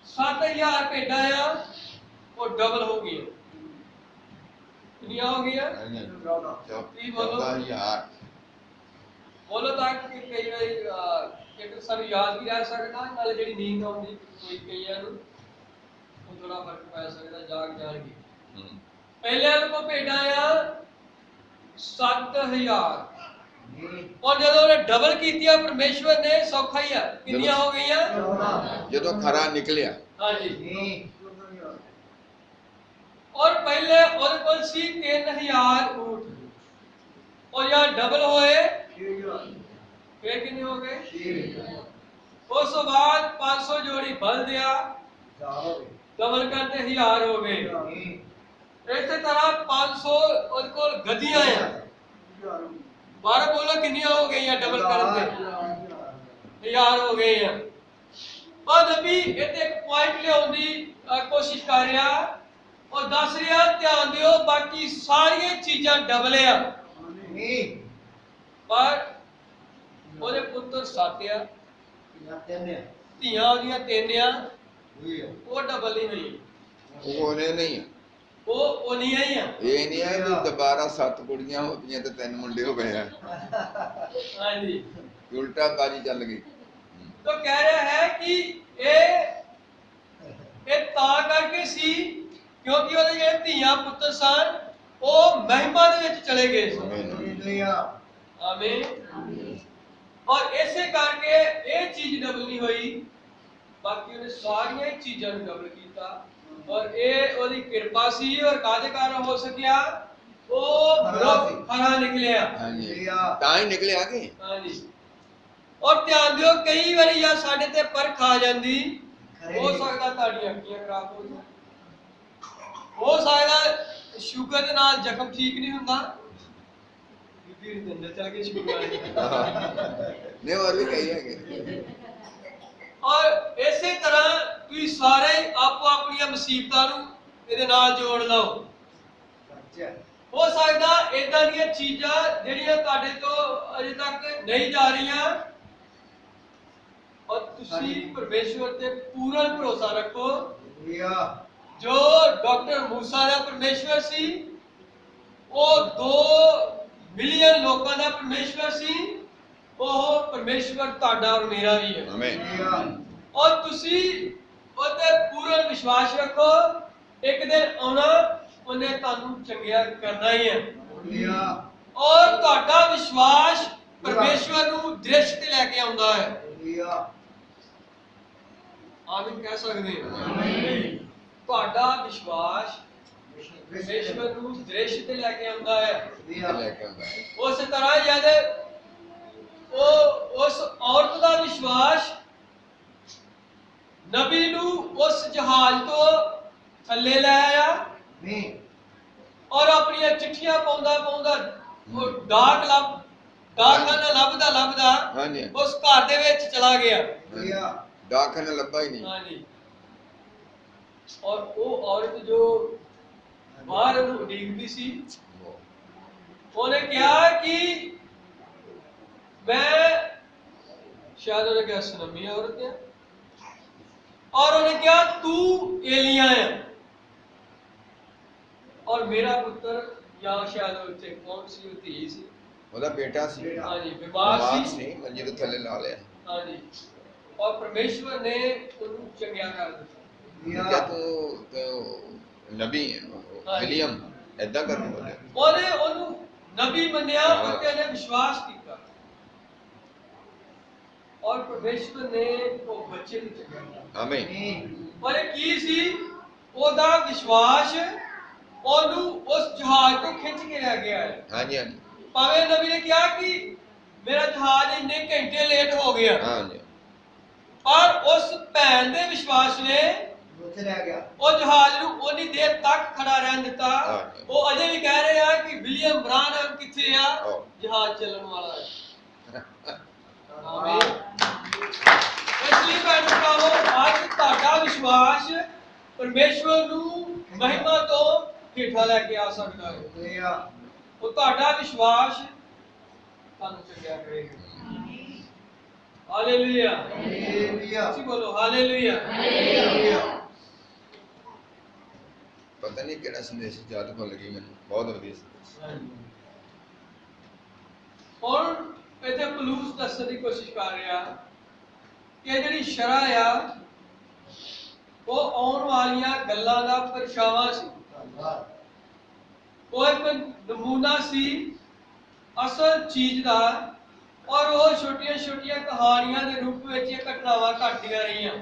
7000 ਭੇਡਾਂ ਆ, ਉਹ ਡਬਲ ਹੋ ਗਈ। ਕਿੰਨੀਆਂ ਹੋ ਗਈਆਂ?
14,000।
ਬੋਲੋ ਤਾਂ ਕਿ ਕਈ ਵਾਰੀ ਇੱਕ ਸਾਨੂੰ ਯਾਦ ਵੀ ਰਹਿ ਸਕਦਾ, ਨਾਲ ਜਿਹੜੀ ਨੀਂਦ ਆਉਂਦੀ ਕੋਈ ਕਈਆਂ ਨੂੰ ਉਹ ਥੋੜਾ ਫਰਕ ਪੈ ਸਕਦਾ, ਜਾਗ ਜਾਣਗੇ। ਪਹਿਲੇ ਕੋ ਭੇਡਾਂ ਆ 7000, ਔਰ ਜਦੋਂ ਉਹਨੇ ਡਬਲ ਕੀਤੀਆਂ ਪਰਮੇਸ਼ਵਰ ਨੇ, ਸੌਖਾ ਹੀ ਆ, ਕਿੰਨੀਆਂ ਹੋ ਗਈਆਂ?
ਜਦੋਂ ਖਰਾ ਨਿਕਲਿਆ।
ਹਾਂਜੀ। ਔਰ ਪਹਿਲੇ ਉਹਦੇ ਕੋਲ ਸੀ 3000 ਊਠ, और यार डबल होए फिर कितने हो गए? उस बाद 500 जोड़ी भर दिया, डबल करते 1000 हो गए। इस तरह 500 और को गद्दियां हैं, 12 बोलो कितनी हो गई हैं? डबल करते 1000 हो गए हैं। और नबी इतने एक पॉइंट लियाउंदी कोशिश कर रहा और दस रहा, ध्यान दियो बाकी सारी चीज़ां डबल है, पर ਉਹਦੇ ਪੁੱਤਰ 7 ਆ, ਧੀਆਂ ਉਹਦੀਆਂ 3 ਆ, ਉਹ ਡਬਲ ਨਹੀਂ ਹੋਈ।
ਉਹਨੇ ਨਹੀਂ,
ਉਹ ਨਹੀਂ ਆਈ ਆ।
ਇਹ ਨਹੀਂ ਹੈ ਕਿ ਦੁਬਾਰਾ 7 ਕੁੜੀਆਂ ਹੋ ਗਈਆਂ ਤੇ 3 ਮੁੰਡੇ ਹੋ ਗਏ ਆ।
ਹਾਂਜੀ,
ਉਲਟਾ ਬਾਜੀ ਚੱਲ ਗਈ।
ਤਾਂ ਕਹਿ ਰਿਹਾ ਹੈ ਕਿ ਇਹ ਤਾਂ ਕਰਕੇ ਸੀ ਕਿਉਂਕਿ ਉਹਦੇ ਜਿਹੜੇ ਧੀਆਂ ਪੁੱਤਰ ਸਨ ਉਹ ਮਹਿਮਾ ਦੇ ਵਿੱਚ ਚਲੇ ਗਏ ਸਨ। ਆਮੀਨ। ਔਰ ਇਸੇ ਕਰਕੇ ਇਹ ਚੀਜ਼ ਡਬਲ ਨਹੀਂ ਹੋਈ, ਬਾਕੀ ਉਹਨੇ ਸਾਰੀਆਂ ਹੀ ਚੀਜ਼ਾਂ ਨੂੰ ਡਬਲ ਕੀਤਾ। ਔਰ ਇਹ ਉਹਦੀ ਕਿਰਪਾ ਸੀ। ਔਰ ਕਾਹਦੇ ਕਾਰਨ ਹੋ ਸਕਿਆ? ਉਹ ਹਰਾ ਨਿਕਲਿਆ।
ਹਾਂਜੀ, ਤਾਂ ਹੀ ਨਿਕਲਿਆ ਕਿ।
ਹਾਂਜੀ। ਔਰ ਧਿਆਨ ਦਿਓ, ਕਈ ਵਾਰੀ ਆ ਸਾਡੇ ਤੇ ਪਰਖ ਆ ਜਾਂਦੀ, ਹੋ ਸਕਦਾ ਤੁਹਾਡੀਆਂ ਅੱਖੀਆਂ ਖਰਾਬ ਹੋ ਜਾਣ, ਹੋ ਸਕਦਾ ਸ਼ੂਗਰ ਦੇ ਨਾਲ ਜ਼ਖਮ ਠੀਕ ਨਹੀਂ ਹੁੰਦਾ, ਬੀਬੀ ਦੇ ਅੰਦਰ ਚਲ ਕੇ ਸ਼ੂਗਰ
ਨੇ ਹੋਰ ਵੀ ਕਈ ਹੈਗੇ।
ਔਰ ਇਸੇ ਤਰ੍ਹਾਂ ਤੁਸੀਂ ਸਾਰੇ ਆਪੋ ਆਪਣੀਆਂ ਮੁਸੀਬਤਾਂ ਨੂੰ ਇਹਦੇ ਨਾਲ ਜੋੜ ਲਓ। ਹੋ ਸਕਦਾ ਇਦਾਂ ਦੀਆਂ ਚੀਜ਼ਾਂ ਜਿਹੜੀਆਂ ਤੁਹਾਡੇ ਤੋਂ ਅਜੇ ਤੱਕ ਨਹੀਂ ਜਾ ਰਹੀਆਂ, ਔਰ ਤੁਸੀਂ ਪਰਮੇਸ਼ਵਰ ਤੇ ਪੂਰਨ ਭਰੋਸਾ ਰੱਖੋ। ਜੋ ਡਾਕਟਰ ਮੂਸਾ ਦਾ ਪਰਮੇਸ਼ਵਰ ਸੀ, ਉਹ 2 ਮਿਲੀਅਨ ਲੋਕਾਂ ਦਾ ਪਰਮੇਸ਼ਵਰ ਸੀ, ਉਹ ਪਰਮੇਸ਼ਵਰ ਤੁਹਾਡਾ ਔਰ ਮੇਰਾ ਵੀ ਹੈ।
ਆਮੀਨ।
ਔਰ ਤੁਸੀਂ ਉਹਤੇ ਪੂਰਨ ਵਿਸ਼ਵਾਸ ਰੱਖੋ, ਇੱਕ ਦਿਨ ਆਉਣਾ ਉਹਨੇ ਤੁਹਾਨੂੰ ਚੰਗਿਆ ਕਰਨਾ ਹੀ ਹੈ। ਔਰ ਤੁਹਾਡਾ ਵਿਸ਼ਵਾਸ ਪਰਮੇਸ਼ਵਰ ਨੂੰ ਦ੍ਰਿਸ਼ ਤੇ ਲੈ ਕੇ ਆਉਂਦਾ ਹੈ। ਆਮੀਨ ਕਹਿ ਸਕਦੇ ਹਾਂ। ਤੁਹਾਡਾ ਵਿਸ਼ਵਾਸ ਪਰਮੇਸ਼ਵਰ ਨੂੰ ਦ੍ਰਿਸ਼ ਤੇ ਲੈ ਕੇ ਆਉਂਦਾ ਹੈ। ਉਸ ਤਰ੍ਹਾਂ ਜਦ ਉਸ ਔਰਤ ਦਾ ਵਿਸ਼ਵਾਸ ਨਬੀ ਨੂੰ ਉਸ ਜਹਾਜ਼ ਤੋਂ ਥੱਲੇ ਲੈ ਆਇਆ, ਔਰ ਆਪਣੀਆਂ ਚਿੱਠੀਆਂ ਪਾਉਂਦਾ ਉਹ ਡਾਕਖਾਨਾ ਲੱਭਦਾ ਉਸ ਘਰ ਦੇ ਵਿੱਚ ਚਲਾ ਗਿਆ।
ਡਾਕਖਾਨਾ ਲੱਭਾ ਹੀ ਨਹੀਂ।
ਹਾਂਜੀ। ਔਰ ਉਹ ਔਰਤ ਜੋ ਬਾਹਰ ਉਹਨੂੰ ਉਡੀਕਦੀ ਸੀ। ਉਹਨੇ ਕਿਹਾ ਕਿ मैं शायद उन्हें क्या सुनमी औरत है, और उन्हें क्या तू एलिया है और मेरा पुत्र या शायद उत्थे कौन सी होती सी
ਉਹਦਾ ਬੇਟਾ ਸੀ,
हाँ जी बीमार सी
ਮੰਜੇ ਤੋਂ ਥੱਲੇ ਲਾ ਲਿਆ।
हाँ जी और परमेश्वर ने उन्हें चंगिया कर दिया।
क्या तू नबी है विलियम ऐदा करने वाले
ਉਹਨੇ ਉਹਨੂੰ ਨਬੀ ਮੰਨਿਆ ਅਤੇ ਉਹਨੇ ਵਿਸ਼ਵਾਸ ਕੀਤਾ और परमेश्वर ने वो बच्चे ਨੂੰ ਚੰਗਿਆ ਕੀਤਾ।
आमीन।
पर की सी ਉਹਦਾ ਵਿਸ਼ਵਾਸ ਉਹਨੂੰ ਉਸ ਜਹਾਜ਼ ਤੋਂ ਖਿੱਚ ਕੇ ਲੈ ਗਿਆ ਹੈ।
हाँ जी, हाँ जी,
ਭਾਵੇਂ ਨਬੀ ਨੇ ਕਿਹਾ ਕਿ ਮੇਰਾ ਜਹਾਜ਼ ਇੰਨੇ ਘੰਟੇ ਲੇਟ ਹੋ ਗਿਆ,
हाँ जी,
ਪਰ ਉਸ ਭੈਣ ਦੇ ਵਿਸ਼ਵਾਸ ਨੇ
ਉੱਥੇ ਰਹਿ ਗਿਆ।
ਉਹ ਜਹਾਜ਼ ਨੂੰ ਉਨੀ ਦੇਰ ਤੱਕ ਖੜਾ ਰਹਿਣ ਦਿੱਤਾ। ਉਹ ਅਜੇ ਵੀ ਕਹਿ ਰਹੇ ਆ ਕਿ ਵਿਲੀਅਮ ਬ੍ਰਾਨਹਮ ਕਿੱਥੇ ਆ, ਜਹਾਜ਼ ਚੱਲਣ ਵਾਲਾ ਹੈ। ਆਮੀਨ। ਇਸ ਲਈ ਭੈਣ ਭਰਾਵੋ, ਅੱਜ ਤੁਹਾਡਾ ਵਿਸ਼ਵਾਸ ਪਰਮੇਸ਼ਵਰ ਨੂੰ ਮਹਿਮਾ ਤੋਂ ਹੇਠਾਂ ਲੈ ਕੇ ਆ ਸਕਦਾ ਹੈ। ਉਹ ਤੁਹਾਡਾ ਵਿਸ਼ਵਾਸ ਤੁਹਾਨੂੰ ਚੰਗਿਆ ਕਰੇਗਾ। ਹਾਲੇਲੂਇਆ, ਤੁਸੀਂ ਬੋਲੋ ਹਾਲੇਲੂਇਆ।
पता नहीं केड़ा संदेश याद भूल गई मैंने, बहुत वधिया संदेश।
और इथे पलूस दसण की कोशिश कर रहा कि जिहड़ी शरह आ वो आउण वालियां गल्लां दा परछावां सी, वो एक नमूना सी असल चीज दा, और वो छोटियां छोटियां कहानियां दे रूप विच ये घटनावां घटदियां रहियां।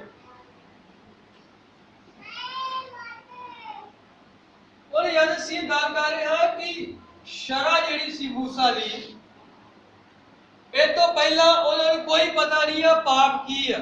और याद असीं गल कर रहे हां कि शरह जिहड़ी सी मूसा दी, ਇਹ ਤੋਂ ਪਹਿਲਾਂ ਉਹਨਾਂ ਨੂੰ ਕੋਈ ਪਤਾ ਨਹੀਂ ਆ ਪਾਪ ਕੀ ਆ।